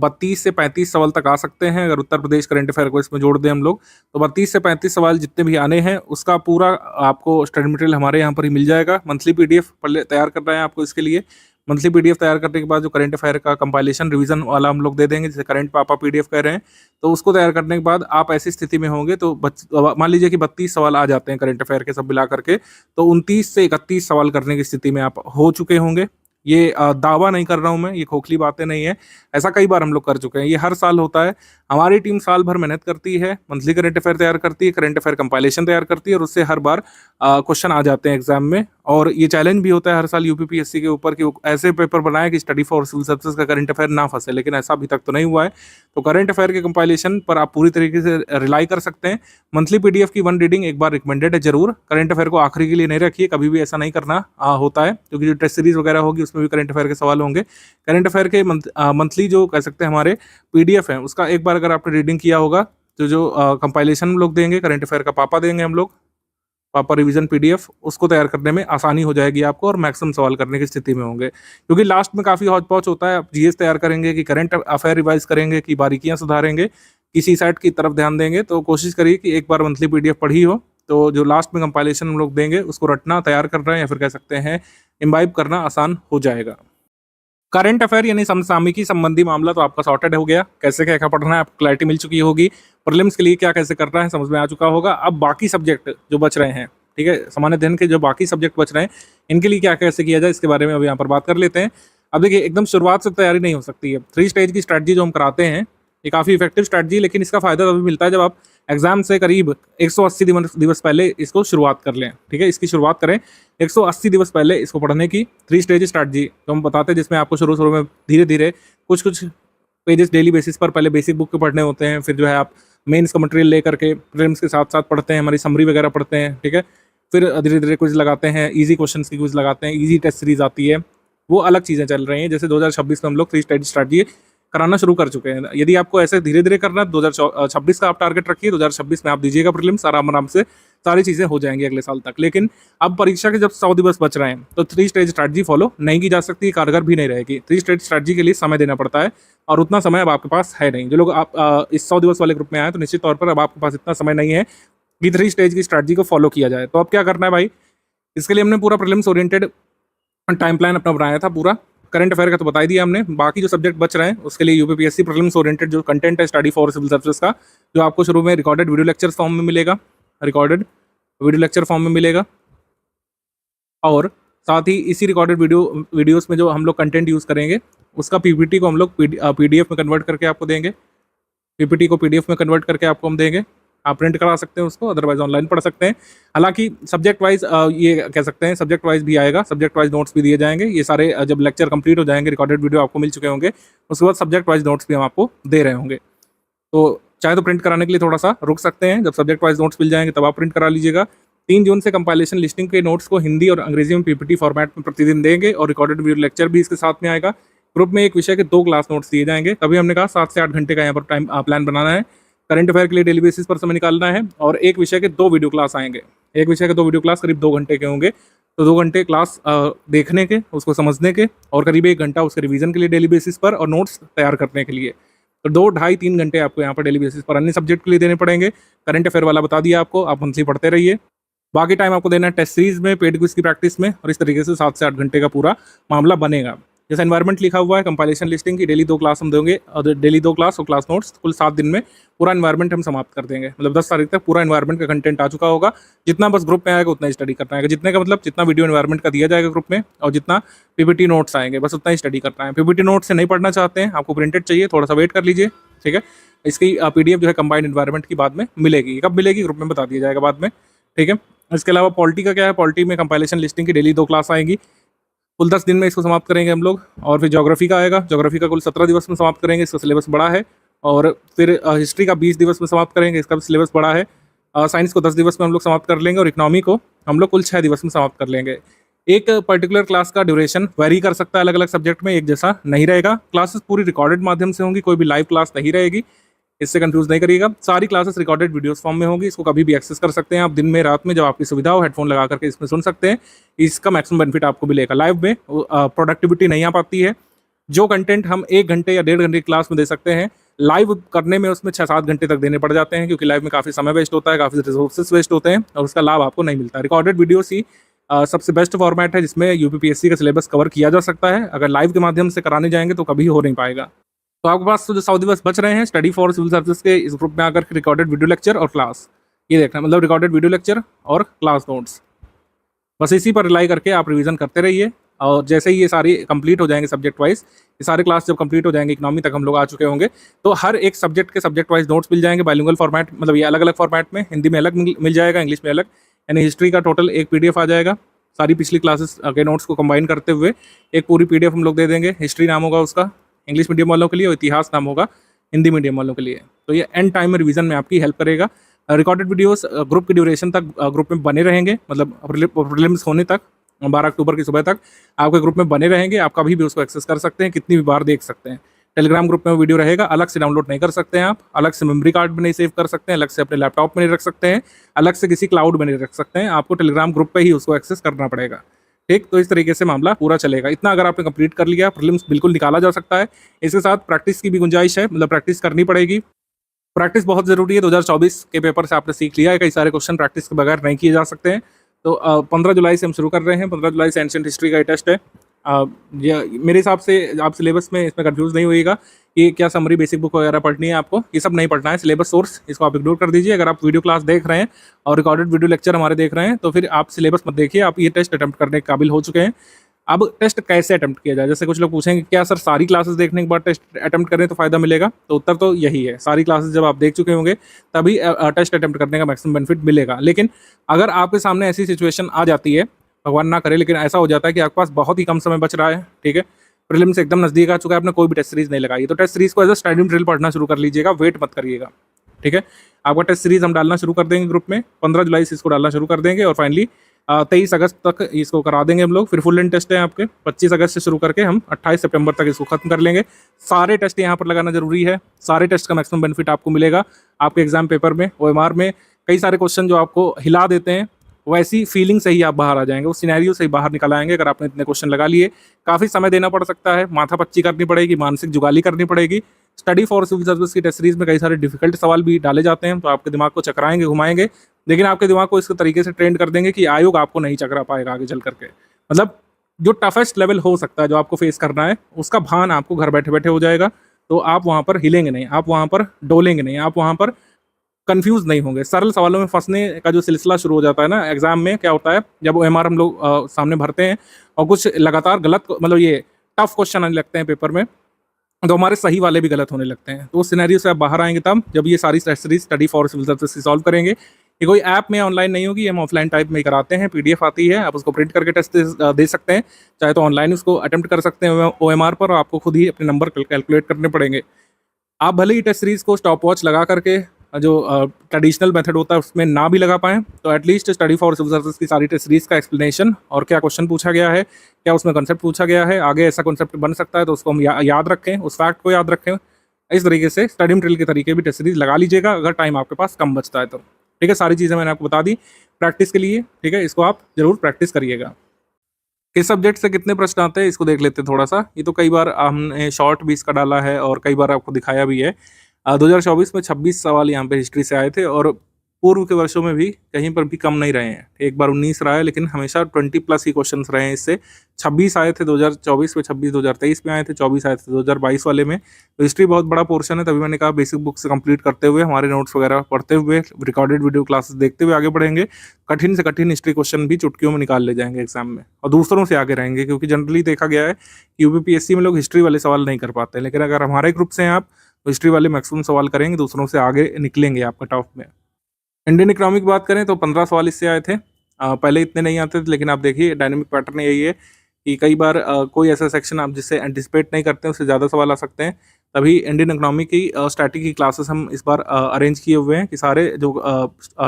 32 से 35 सवाल तक आ सकते हैं। अगर उत्तर प्रदेश करंट अफेयर को इसमें जोड़ दें हम लोग, तो 32 से 35 सवाल जितने भी आने हैं उसका पूरा आपको स्टडी मटेरियल हमारे यहाँ पर ही मिल जाएगा। मंथली पीडीएफ तैयार करना है आपको, इसके लिए मंथली पीडीएफ तैयार करने के बाद जो करंट अफेयर का कंपाइलेशन रिवीजन वाला हम लोग दे देंगे, जैसे करंट पापा पीडीएफ कह रहे हैं, तो उसको तैयार करने के बाद आप ऐसी स्थिति में होंगे तो मान लीजिए कि 32 सवाल आ जाते हैं करंट अफेयर के सब मिला करके, तो 29 से 31 सवाल करने की स्थिति में आप हो चुके होंगे, ये दावा नहीं कर रहा हूं मैं, ये खोखली बातें नहीं है, ऐसा कई बार हम लोग कर चुके हैं, ये हर साल होता है। हमारी टीम साल भर मेहनत करती है, मंथली करंट अफेयर तैयार करती है, करंट अफेयर कंपाइलेशन तैयार करती है और उससे हर बार क्वेश्चन आ जाते हैं एग्जाम में। और ये चैलेंज भी होता है हर साल यूपीपीएससी के ऊपर कि वो ऐसे पेपर बनाए कि स्टडी फॉर सिविल सर्विसेज का करंट अफेयर ना फंसे, लेकिन ऐसा अभी तक तो नहीं हुआ है। तो करंट अफेयर के कंपाइलेशन पर आप पूरी तरीके से रिलाई कर सकते हैं। मंथली पीडीएफ की 1 रीडिंग एक बार रिकमेंडेड है जरूर। करंट अफेयर को आखिरी के लिए नहीं रखिए, कभी भी ऐसा नहीं करना होता है, क्योंकि जो टेस्ट सीरीज वगैरह होगी उसमें भी करंट अफेयर के सवाल होंगे। करंट अफेयर के मंथली जो कह सकते हैं हमारे पीडीएफ है, उसका एक बार अगर आपने रीडिंग किया होगा तो जो कंपाइलेशन हम लोग देंगे, करंट अफेयर का पापा देंगे हम लोग, पापा रिवीजन पीडीएफ, उसको तैयार करने में आसानी हो जाएगी आपको और मैक्सिमम सवाल करने की स्थिति में होंगे। क्योंकि लास्ट में काफ़ी हौच पौच होता है, आप जीएस तैयार करेंगे कि करंट अफेयर रिवाइज करेंगे कि बारीकियां सुधारेंगे, किसी साइड की तरफ ध्यान देंगे। तो कोशिश करिए कि एक बार मंथली पीडीएफ पढ़ी हो, तो जो लास्ट में कंपाइलेशन हम लोग देंगे उसको रटना, तैयार करना या फिर कह सकते हैं इम्बाइब करना आसान हो जाएगा। करंट अफेयर यानी समसामयिकी संबंधी मामला तो आपका सॉर्टेड हो गया, कैसे क्या क्या पढ़ना है आपको क्लैरिटी मिल चुकी होगी, प्रीलिम्स के लिए क्या कैसे करना है समझ में आ चुका होगा। अब बाकी सब्जेक्ट जो बच रहे हैं, ठीक है, सामान्य अध्ययन के जो बाकी सब्जेक्ट बच रहे हैं, इनके लिए क्या कैसे किया जाए इसके बारे में अब यहाँ पर बात कर लेते हैं। अब देखिए, एकदम शुरुआत से तैयारी नहीं हो सकती है। 3 स्टेज की स्ट्रैटेजी जो हम कराते हैं, ये काफ़ी इफेक्टिव स्ट्रैटेजी, लेकिन इसका फायदा तभी मिलता है जब आप एग्जाम से करीब 180 दिवस पहले इसको शुरुआत कर लें। ठीक है, इसकी शुरुआत करें 180 दिवस पहले इसको पढ़ने की। 3 स्टेज स्ट्रैटेजी जो हम बताते हैं, जिसमें आपको शुरू में धीरे धीरे कुछ पेजेस डेली बेसिस पर पहले बेसिक बुक के पढ़ने होते हैं, फिर जो है आप मेंस का मटेरियल ले करके प्रीलिम्स के साथ साथ पढ़ते हैं, हमारी समरी वगैरह पढ़ते हैं। ठीक है, फिर धीरे धीरे क्विज लगाते हैं, इजी क्वेश्चन की क्विज लगाते हैं, इजी टेस्ट सीरीज आती है, वो अलग चीज़ें चल रही हैं। जैसे 2026 में हम लोग 3 स्टेज स्ट्रैटेजी कराना शुरू कर चुके हैं। यदि आपको ऐसे धीरे धीरे करना है, 2026 का आप टारगेट रखिए, 2026 में आप दीजिएगा प्रीलिम्स, आराम से सारी चीज़ें हो जाएंगी अगले साल तक। लेकिन अब परीक्षा के जब 100 दिवस बच रहे हैं, तो 3 स्टेज स्ट्रैटेजी फॉलो नहीं की जा सकती, कारगर भी नहीं रहेगी। 3 स्टेज स्ट्रैटेजी के लिए समय देना पड़ता है और उतना समय अब आपके पास है नहीं। जो लोग आप इस 100 दिवस वाले ग्रुप में आए, तो निश्चित तौर पर अब आपके पास इतना समय नहीं है कि 3 स्टेज की स्ट्रैटेजी को फॉलो किया जाए। तो अब क्या करना है भाई, इसके लिए हमने पूरा प्रीलिम्स ओरिएंटेड टाइम प्लान अपना बनाया था पूरा। करंट अफेयर का तो बता ही दिया हमने, बाकी जो सब्जेक्ट बच रहे हैं उसके लिए यूपीपीएससी प्रीलिम्स ओरिएंटेड जो कंटेंट है स्टडी फॉर सिविल सर्विसेज का, जो आपको शुरू में रिकॉर्डेड वीडियो लेक्चर फॉर्म में मिलेगा, रिकॉर्डेड वीडियो लेक्चर फॉर्म में मिलेगा, और साथ ही इसी रिकॉर्डेड वीडियोस में जो हम लोग कंटेंट यूज़ करेंगे उसका पीपीटी को हम लोग पीडीएफ में कन्वर्ट करके आपको देंगे। पीपीटी को पीडीएफ में कन्वर्ट करके आपको हम देंगे, आप प्रिंट करा सकते हैं उसको, अदरवाइज ऑनलाइन पढ़ सकते हैं। हालांकि सब्जेक्ट वाइज ये कह सकते हैं सब्जेक्ट वाइज भी आएगा, सब्जेक्ट वाइज नोट्स भी दिए जाएंगे। ये सारे जब लेक्चर कंप्लीट हो जाएंगे, रिकॉर्डेड वीडियो आपको मिल चुके होंगे, उसके बाद सब्जेक्ट वाइज नोट्स भी हम आपको दे रहे होंगे। तो चाहे तो प्रिंट कराने के लिए थोड़ा सा रुक सकते हैं, जब सब्जेक्ट वाइज नोट्स मिल जाएंगे तब आप प्रिंट करा लीजिएगा। 3 जून से कंपाइलेशन लिस्टिंग के नोट्स को हिंदी और अंग्रेजी में पीपीटी फॉर्मेट में प्रतिदिन देंगे और रिकॉर्डेड वीडियो लेक्चर भी इसके साथ में आएगा। ग्रुप में एक विषय के 2 क्लास नोट्स दिए जाएंगे। तभी हमने कहा 7 से 8 घंटे का यहाँ पर टाइम प्लान बनाना है। करंट अफेयर के लिए डेली बेसिस पर समय निकालना है और एक विषय के 2 वीडियो क्लास आएंगे। एक विषय के 2 वीडियो क्लास करीब 2 घंटे के होंगे। तो 2 घंटे क्लास देखने के, उसको समझने के, और करीब 1 घंटा उसके रिवीजन के लिए डेली बेसिस पर और नोट्स तैयार करने के लिए। तो 2, ढाई 3 घंटे आपको यहाँ पर डेली बेसिस पर अन्य सब्जेक्ट के लिए देने पड़ेंगे। करंट अफेयर वाला बता दिया आपको, आप मंथली पढ़ते रहिए। बाकी टाइम आपको देना है टेस्ट सीरीज में, पेड क्विज की प्रैक्टिस में, और इस तरीके से 7 से 8 घंटे का पूरा मामला बनेगा। जैसे एनवायरनमेंट लिखा हुआ है, कंपाइलेशन लिस्टिंग की डेली 2 क्लास हम देंगे, और डेली 2 क्लास और क्लास नोट्स, कुल 7 दिन में पूरा एनवायरनमेंट हम समाप्त कर देंगे। मतलब 10 तारीख तक पूरा एनवायरनमेंट का कंटेंट आ चुका होगा। जितना बस ग्रुप में आएगा उतना ही स्टडी करना है। जितने का मतलब जितना वीडियो एनवायरनमेंट का दिया जाएगा ग्रुप में, और जितना पीपीटी नोट्स आएंगे बस उतना ही स्टडी करना है। पीपीटी नोट्स से नहीं पढ़ना चाहते हैं, आपको प्रिंटेड चाहिए, थोड़ा सा वेट कर लीजिए। ठीक है, इसकी पीडीएफ जो है कंबाइंड एनवायरनमेंट की बाद में मिलेगी। कब मिलेगी ग्रुप में बता दिया जाएगा बाद में। ठीक है, इसके अलावा पॉलिटी का क्या है, पॉलिटी में कंपाइलेशन लिस्टिंग की डेली 2 क्लास आएंगी, कुल 10 दिन में इसको समाप्त करेंगे हम लोग। और फिर ज्योग्राफी का आएगा, ज्योग्राफी का कुल 17 दिवस में समाप्त करेंगे, इसका सिलेबस बड़ा है। और फिर हिस्ट्री का 20 दिवस में समाप्त करेंगे, इसका भी सिलेबस बड़ा है। साइंस को 10 दिवस में हम लोग समाप्त कर लेंगे, और इकोनॉमी को हम लोग कुल 6 दिवस में समाप्त कर लेंगे। एक पर्टिकुलर क्लास का ड्यूरेशन वेरी कर सकता है, अलग अलग सब्जेक्ट में एक जैसा नहीं रहेगा। क्लासेस पूरी रिकॉर्डेड माध्यम से होंगी, कोई भी लाइव क्लास नहीं रहेगी, इससे कंफ्यूज नहीं करिएगा। सारी क्लासेस रिकॉर्डेड वीडियोस फॉर्म में होंगी, इसको कभी भी एक्सेस कर सकते हैं आप, दिन में रात में जब आपकी सुविधा हो, हेडफोन लगा करके इसमें सुन सकते हैं। इसका मैक्सिमम बेनिफिट आपको मिलेगा। लाइव में प्रोडक्टिविटी नहीं आ पाती है। जो कंटेंट हम 1 घंटे या 1.5 घंटे की क्लास में दे सकते हैं, लाइव करने में उसमें 6-7 घंटे तक देने पड़ जाते हैं, क्योंकि लाइव में काफ़ी समय वेस्ट होता है, काफ़ी रिसोर्सेज वेस्ट होते हैं, और उसका लाभ आपको नहीं मिलता। रिकॉर्डेड वीडियोस ही सबसे बेस्ट फॉर्मेट है जिसमें यूपीपीएससी का सिलेबस कवर किया जा सकता है। अगर लाइव के माध्यम से कराने जाएंगे तो कभी हो नहीं पाएगा। तो आपके पास तो जो 100 दिवस बच रहे हैं स्टडी फॉर सिविल सर्विसेज के इस ग्रुप में आकर के रिकॉर्डेड वीडियो लेक्चर और क्लास, ये देखना, मतलब रिकॉर्डेड वीडियो लेक्चर और क्लास नोट्स, बस इसी पर रिलाई करके आप रिवीजन करते रहिए। और जैसे ही ये सारी कंप्लीट हो जाएंगे सब्जेक्ट वाइज, ये सारे क्लास जब कंप्लीट हो जाएंगे, इकोनॉमी तक हम लोग आ चुके होंगे, तो हर एक सब्जेक्ट के सब्जेक्ट वाइज नोट्स मिल जाएंगे बाइलिंगुअल फॉर्मेट, मतलब ये अलग अलग फॉर्मेट में, हिंदी में अलग मिल जाएगा, इंग्लिश में अलग। यानी हिस्ट्री का टोटल एक पीडीएफ आ जाएगा, सारी पिछली क्लासेस के नोट्स को कंबाइन करते हुए एक पूरी पीडीएफ हम लोग दे देंगे। हिस्ट्री नाम होगा उसका इंग्लिश मीडियम वालों के लिए, और इतिहास नाम होगा हिंदी मीडियम वालों के लिए। तो ये एंड टाइम में रिवीजन में आपकी हेल्प करेगा। रिकॉर्डेड वीडियोस ग्रुप की ड्यूरेशन तक ग्रुप में बने रहेंगे, मतलब प्रीलिम्स होने तक 12 अक्टूबर की सुबह तक आपके ग्रुप में बने रहेंगे। आप कभी भी उसको एक्सेस कर सकते हैं, कितनी भी बार देख सकते हैं। टेलीग्राम ग्रुप में वो वीडियो रहेगा, अलग से डाउनलोड नहीं कर सकते हैं आप, अलग से मेमोरी कार्ड में नहीं सेव कर सकते हैं, अलग से अपने लैपटॉप में नहीं रख सकते हैं, अलग से किसी क्लाउड में नहीं रख सकते हैं, आपको टेलीग्राम ग्रुप पे ही उसको एक्सेस करना पड़ेगा। ठीक, तो इस तरीके से मामला पूरा चलेगा। इतना अगर आपने कंप्लीट कर लिया, प्रीलिम्स बिल्कुल निकाला जा सकता है। इसके साथ प्रैक्टिस की भी गुंजाइश है, मतलब प्रैक्टिस करनी पड़ेगी। प्रैक्टिस बहुत ज़रूरी है। 2024 के पेपर से आपने सीख लिया है, कई सारे क्वेश्चन प्रैक्टिस के बगैर नहीं किए जा सकते हैं। तो 15 जुलाई से हम शुरू कर रहे हैं। 15 जुलाई से एंशिएंट हिस्ट्री का ये टेस्ट है। मेरे हिसाब से आप सिलेबस में इसमें कंफ्यूज नहीं होइएगा कि क्या समरी बेसिक बुक वगैरह पढ़नी है आपको, ये सब नहीं पढ़ना है। सिलेबस सोर्स इसको आप इग्नोर कर दीजिए। अगर आप वीडियो क्लास देख रहे हैं और रिकॉर्डेड वीडियो लेक्चर हमारे देख रहे हैं, तो फिर आप सिलेबस मत देखिए, आप ये टेस्ट अटैम्प्ट करने के काबिल हो चुके हैं। अब टेस्ट कैसे अटैम्प्ट किया जाए, जैसे कुछ लोग पूछेंगे क्या सर सारी क्लासेस देखने के बाद टेस्ट अटैम्प्ट करें तो फ़ायदा मिलेगा, तो उत्तर तो यही है। सारी क्लासेस जब आप देख चुके होंगे तभी टेस्ट अटैम्प्ट करने का मैक्सिमम बेनिफिट मिलेगा। लेकिन अगर आपके सामने ऐसी सिचुएशन आ जाती है, भगवान ना करे, लेकिन ऐसा हो जाता है कि आपके पास बहुत ही कम समय बच रहा है, ठीक है, प्रीलिम से एकदम नज़दीक आ चुका है, आपने कोई भी टेस्ट सीरीज नहीं लगाई, तो टेस्ट सीरीज को एज अ स्टडी ड्रिल पढ़ना शुरू कर लीजिएगा, वेट मत करिएगा। ठीक है, आपका टेस्ट सीरीज हम डालना शुरू कर देंगे ग्रुप में, 15 जुलाई से इसको डालना शुरू कर देंगे, और फाइनली 23 अगस्त तक इसको करा देंगे हम लोग। फिर फुल लेंथ टेस्ट है आपके 25 अगस्त से शुरू करके हम 28 सितंबर तक इसको खत्म कर लेंगे। सारे टेस्ट यहाँ पर लगाना जरूरी है, सारे टेस्ट का मैक्सिमम बेनिफिट आपको मिलेगा। आपके एग्जाम पेपर में OMR में कई सारे क्वेश्चन जो आपको हिला देते हैं, वैसी फीलिंग से ही आप बाहर आ जाएंगे, उस सिनेरियो से ही बाहर निकल आएंगे। अगर आपने इतने क्वेश्चन लगा लिए, काफ़ी समय देना पड़ सकता है, माथा पच्ची करनी पड़ेगी, मानसिक जुगाली करनी पड़ेगी। स्टडी फॉर सिविल सर्विस की टेस्ट सीरीज में कई सारे डिफिकल्ट सवाल भी डाले जाते हैं, तो आपके दिमाग को चकराएंगे, घुमाएंगे, लेकिन आपके दिमाग को इस तरीके से ट्रेंड कर देंगे कि आयोग आपको नहीं चकरा पाएगा आगे चल करके। मतलब जो टफेस्ट लेवल हो सकता है जो आपको फेस करना है, उसका भान आपको घर बैठे बैठे हो जाएगा। तो आप वहाँ पर हिलेंगे नहीं, आप वहाँ पर डोलेंगे नहीं, आप वहाँ पर कंफ्यूज नहीं होंगे। सरल सवालों में फंसने का जो सिलसिला शुरू हो जाता है ना, एग्जाम में क्या होता है, जब OMR हम लोग सामने भरते हैं और कुछ लगातार गलत, मतलब ये टफ क्वेश्चन आने लगते हैं पेपर में, तो हमारे सही वाले भी गलत होने लगते हैं। तो उस सिनेरियो से आप बाहर आएंगे तब जब ये सारी test series study for civil service solve करेंगे। ये कोई ऐप में ऑनलाइन नहीं होगी, हम ऑफलाइन टाइप में कराते हैं। PDF आती है, आप उसको प्रिंट करके टेस्ट दे सकते हैं, चाहे तो ऑनलाइन उसको अटेम्प्ट कर सकते हैं OMR पर, और आपको खुद ही अपने नंबर कैलकुलेट करने पड़ेंगे। आप भले ही टेस्ट सीरीज को स्टॉप वॉच लगा करके जो ट्रेडिशनल मेथड होता है उसमें ना भी लगा पाएँ, तो at least study for civil service की सारी टेस्ट सीरीज का एक्सप्लेनेशन और क्या क्वेश्चन पूछा गया है, क्या उसमें कंसेप्ट पूछा गया है, आगे ऐसा कंसेप्ट बन सकता है तो उसको हम याद रखें, उस फैक्ट को याद रखें। इस तरीके से स्टडी मटेरियल के तरीके भी टेस्ट सीरीज लगा लीजिएगा अगर टाइम आपके पास कम बचता है तो। ठीक है, सारी चीज़ें मैंने आपको बता दी प्रैक्टिस के लिए। ठीक है, इसको आप जरूर प्रैक्टिस करिएगा। किस सब्जेक्ट से कितने प्रश्न आते हैं इसको देख लेते हैं थोड़ा सा। ये तो कई बार हमने शॉर्ट भी इसका डाला है और कई बार आपको दिखाया भी है। 2024 में 26 सवाल यहाँ पे हिस्ट्री से आए थे, और पूर्व के वर्षों में भी कहीं पर भी कम नहीं रहे हैं। एक बार 19 रहा है, लेकिन हमेशा 20+ ही क्वेश्चन रहे हैं इससे। 26 आए थे 2024 में, 26 2023 में आए थे, 24 आए थे 2022 वाले में। तो हिस्ट्री बहुत बड़ा पोर्शन है, तभी मैंने कहा बेसिक बुक से कंप्लीट करते हुए, हमारे नोट्स वगैरह पढ़ते हुए, रिकॉर्डेड वीडियो क्लासेस देखते हुए आगे बढ़ेंगे। कठिन से कठिन हिस्ट्री क्वेश्चन भी चुटकियों में निकाल ले जाएंगे एग्जाम में, और दूसरों से आगे रहेंगे, क्योंकि जनरली देखा गया है कि UPPSC में लोग हिस्ट्री वाले सवाल नहीं कर पाते, लेकिन अगर हमारे ग्रुप से हैं आप, तो हिस्ट्री वाले मैक्सिमम सवाल करेंगे, दूसरों से आगे निकलेंगे आप कट ऑफ में। इंडियन इकोनॉमी की बात करें तो 15 सवाल इससे आए थे। पहले इतने नहीं आते थे, लेकिन आप देखिए डायनेमिक पैटर्न यही है कि कई बार कोई ऐसा सेक्शन आप जिससे एंटिसिपेट नहीं करते हैं उससे ज़्यादा सवाल आ सकते हैं। तभी इंडियन इकोनॉमी की स्टैटिक की क्लासेस हम इस बार अरेंज किए हुए हैं कि सारे जो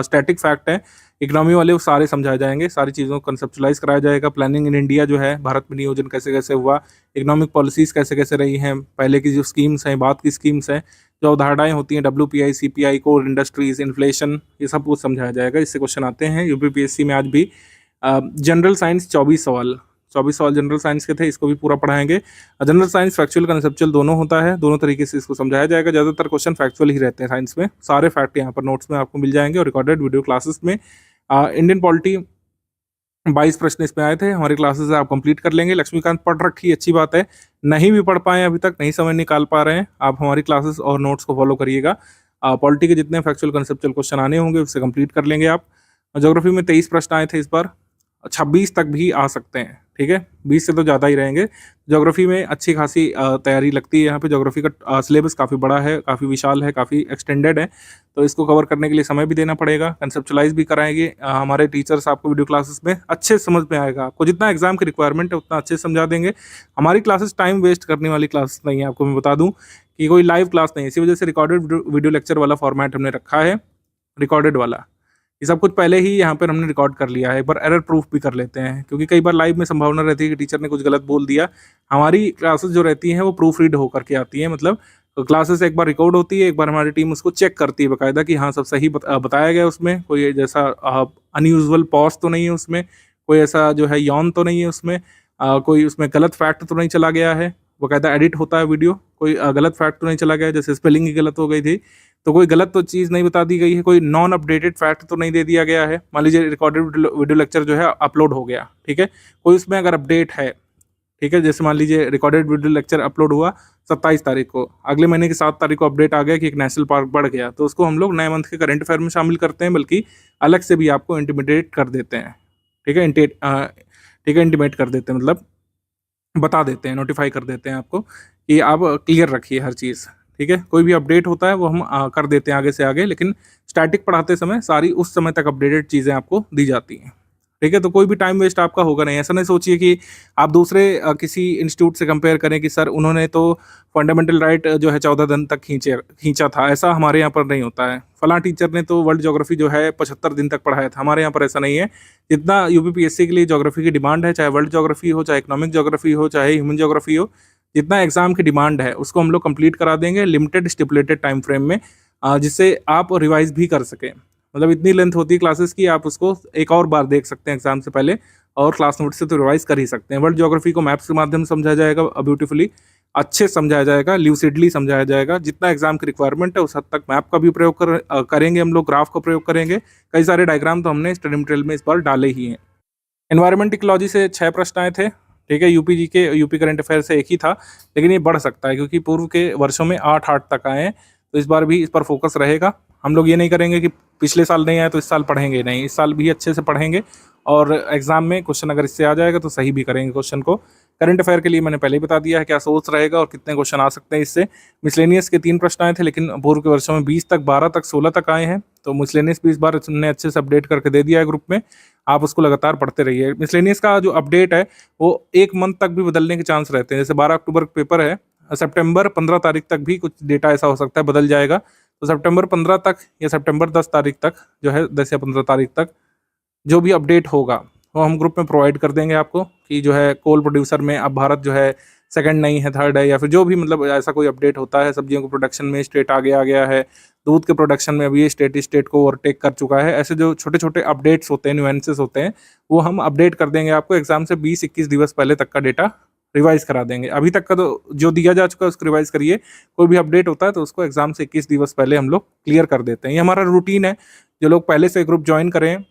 स्टैटिक फैक्ट हैं इकोनॉमी वाले वो सारे समझाए जाएंगे, सारी चीज़ों को कंसेप्चुलाइज कराया जाएगा। प्लानिंग इन इंडिया जो है, भारत में नियोजन कैसे कैसे हुआ, इकोनॉमिक पॉलिसीज़ कैसे कैसे रही हैं, पहले की जो स्कीम्स हैं, बाद की स्कीम्स हैं, जो अवधारणाएं होती हैं, WPI, CPI, core industries, inflation, ये सब कुछ समझाया जाएगा। इससे क्वेश्चन आते हैं UPPSC में आज भी। जनरल साइंस 24 सवाल जनरल साइंस के थे, इसको भी पूरा पढ़ाएंगे। जनरल साइंस फैक्चुअल कंसेप्चुअल दोनों होता है, दोनों तरीके से इसको समझाया जाएगा। ज़्यादातर क्वेश्चन फैक्चुअल ही रहते हैं साइंस में, सारे फैक्ट यहाँ पर नोट्स में आपको मिल जाएंगे और रिकॉर्डेड वीडियो क्लासेस में। इंडियन पॉलिटी 22 प्रश्न इसमें आए थे, हमारी क्लासेस आप कंप्लीट कर लेंगे। लक्ष्मीकांत पढ़ रखी, अच्छी बात है। नहीं भी पढ़ पाए अभी तक, नहीं समय निकाल पा रहे हैं, आप हमारी क्लासेस और नोट्स को फॉलो करिएगा। पॉलिटी के जितने फैक्चुअल कंसेप्चुअल क्वेश्चन आने होंगे उससे कंप्लीट कर लेंगे आप। ज्योग्राफी में 23 प्रश्न आए थे इस बार, 26 तक भी आ सकते हैं, ठीक है, 20 से तो ज़्यादा ही रहेंगे। ज्योग्राफी में अच्छी खासी तैयारी लगती है यहाँ पे। ज्योग्राफी का सिलेबस काफ़ी बड़ा है, काफ़ी विशाल है, काफ़ी एक्सटेंडेड है, तो इसको कवर करने के लिए समय भी देना पड़ेगा। कंसेप्चुलाइज भी कराएंगे हमारे टीचर्स आपको वीडियो क्लासेस में, अच्छे समझ में आएगा आपको। जितना एग्जाम की रिक्वायरमेंट है उतना अच्छे से समझा देंगे। हमारी क्लासेस टाइम वेस्ट करने वाली क्लासेस नहीं है, आपको मैं बता दूँ कि कोई लाइव क्लास नहीं है। इसी वजह से रिकॉर्डेड वीडियो लेक्चर वाला फॉर्मेट हमने रखा है, रिकॉर्डेड वाला। ये सब कुछ पहले ही यहाँ पर हमने रिकॉर्ड कर लिया है, एक बार एरर प्रूफ भी कर लेते हैं, क्योंकि कई बार लाइव में संभावना रहती है कि टीचर ने कुछ गलत बोल दिया। हमारी क्लासेस जो रहती हैं वो प्रूफ रीड होकर के आती हैं, मतलब क्लासेस एक बार रिकॉर्ड होती है, एक बार हमारी टीम उसको चेक करती है बाकायदा कि हाँ सब सही बताया गया, उसमें कोई जैसा अनयूजुअल पॉज तो नहीं है उसमें, कोई ऐसा जो है यौन तो नहीं है उसमें, कोई उसमें गलत फैक्ट तो नहीं चला गया है। बाकायदा एडिट होता है वीडियो, कोई गलत फैक्ट तो नहीं चला गया, जैसे स्पेलिंग ही गलत हो गई थी तो कोई गलत तो चीज़ नहीं बता दी गई है, कोई नॉन अपडेटेड फैक्ट तो नहीं दे दिया गया है। मान लीजिए रिकॉर्डेड वीडियो लेक्चर जो है अपलोड हो गया, ठीक है, कोई उसमें अगर अपडेट है, ठीक है, जैसे मान लीजिए रिकॉर्डेड वीडियो लेक्चर अपलोड हुआ 27 तारीख को, अगले महीने की 7 तारीख को अपडेट आ गया कि एक नेशनल पार्क बढ़ गया, तो उसको हम लोग नए मंथ के करंट अफेयर में शामिल करते हैं, बल्कि अलग से भी आपको इंटीमेट कर देते हैं, ठीक है, इंटीमेट कर देते हैं, मतलब बता देते हैं, नोटिफाई कर देते हैं आपको कि आप क्लियर रखिए हर चीज़, ठीक है। कोई भी अपडेट होता है वो हम कर देते हैं आगे से आगे, लेकिन स्टैटिक पढ़ाते समय सारी उस समय तक अपडेटेड चीज़ें आपको दी जाती हैं, ठीक है। तो कोई भी टाइम वेस्ट आपका होगा नहीं। ऐसा नहीं सोचिए कि आप दूसरे किसी इंस्टीट्यूट से कंपेयर करें कि सर उन्होंने तो फंडामेंटल राइट जो है 14 दिन तक खींचा था, ऐसा हमारे यहाँ पर नहीं होता है। फलां टीचर ने तो वर्ल्ड ज्योग्राफी जो है 75 दिन तक पढ़ाया था, हमारे यहाँ पर ऐसा नहीं है। जितना यूपीपीएससी के लिए ज्योग्राफी की डिमांड है, चाहे वर्ल्ड ज्योग्राफी हो, चाहे इकोनॉमिक ज्योग्राफी हो, चाहे ह्यूमन ज्योग्राफी हो, जितना एग्जाम की डिमांड है उसको हम लोग कंप्लीट करा देंगे लिमिटेड स्टिपुलेटेड टाइम फ्रेम में, जिससे आप रिवाइज भी कर सकें। मतलब इतनी लेंथ होती है क्लासेस की, आप उसको एक और बार देख सकते हैं एग्जाम से पहले, और क्लास नोट से तो रिवाइज कर ही सकते हैं। वर्ल्ड ज्योग्राफी को मैप्स के माध्यम से समझाया जाएगा, ब्यूटीफुली अच्छे से समझाया जाएगा, ल्यूसिडली समझाया जाएगा। जितना एग्जाम की रिक्वायरमेंट है उस हद तक मैप का भी प्रयोग करेंगे हम लोग, ग्राफ का प्रयोग करेंगे। कई सारे डायग्राम तो हमने स्टडी मटेरियल में इस बार डाले ही हैं। एनवायरमेंट इकोलॉजी से 6 प्रश्न आए थे, ठीक है। यूपी जी के यूपी करंट अफेयर से एक ही था, लेकिन ये बढ़ सकता है क्योंकि पूर्व के वर्षों में 8 तक आए हैं, तो इस बार भी इस पर फोकस रहेगा। हम लोग ये नहीं करेंगे कि पिछले साल नहीं आया तो इस साल पढ़ेंगे नहीं, इस साल भी अच्छे से पढ़ेंगे, और एग्जाम में क्वेश्चन अगर इससे आ जाएगा तो सही भी करेंगे क्वेश्चन को। करंट अफेयर के लिए मैंने पहले ही बता दिया है क्या सोच रहेगा और कितने क्वेश्चन आ सकते हैं इससे। मिसलेनियस के 3 प्रश्न आए थे, लेकिन पूर्व के वर्षों में 20 तक, 12 तक, 16 तक आए हैं, तो मिसलेनियस भी इस बार हमने अच्छे से अपडेट करके दे दिया है ग्रुप में। आप उसको लगातार पढ़ते रहिए। मिसलेनियस का जो अपडेट है वो 1 मंथ तक भी बदलने के चांस रहते हैं। जैसे 12 अक्टूबर का पेपर है, सितंबर 15 तारीख तक भी कुछ डेटा ऐसा हो सकता है बदल जाएगा, तो सितंबर 15 तक या सितंबर 10 तारीख तक जो है, 10 या 15 तारीख तक जो भी अपडेट होगा वो हम ग्रुप में प्रोवाइड कर देंगे आपको, कि जो है कोल प्रोड्यूसर में अब भारत जो है सेकंड नहीं है, थर्ड है, या फिर जो भी मतलब ऐसा कोई अपडेट होता है। सब्जियों के प्रोडक्शन में स्टेट आगे आ गया है, दूध के प्रोडक्शन में अभी ये स्टेट को ओवरटेक कर चुका है। ऐसे जो छोटे छोटे अपडेट्स होते हैं, न्यूएंसेस होते हैं, वो हम अपडेट कर देंगे आपको। एग्जाम से 20-21 दिवस पहले तक का डेटा रिवाइज करा देंगे। अभी तक का तो जो दिया जा चुका है उसको रिवाइज करिए। कोई भी अपडेट होता है तो उसको एग्जाम से 21 दिवस पहले हम लोग क्लियर कर देते हैं। ये हमारा रूटीन है। जो लोग पहले से ग्रुप ज्वाइन करें,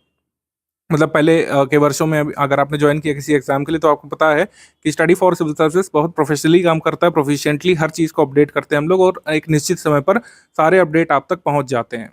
मतलब पहले के वर्षों में अगर आपने ज्वाइन किया किसी एग्जाम के लिए, तो आपको पता है कि स्टडी फॉर सिविल सर्विसेज बहुत प्रोफेशनली काम करता है, प्रोफिशिएंटली हर चीज़ को अपडेट करते हैं हम लोग, और एक निश्चित समय पर सारे अपडेट आप तक पहुंच जाते हैं।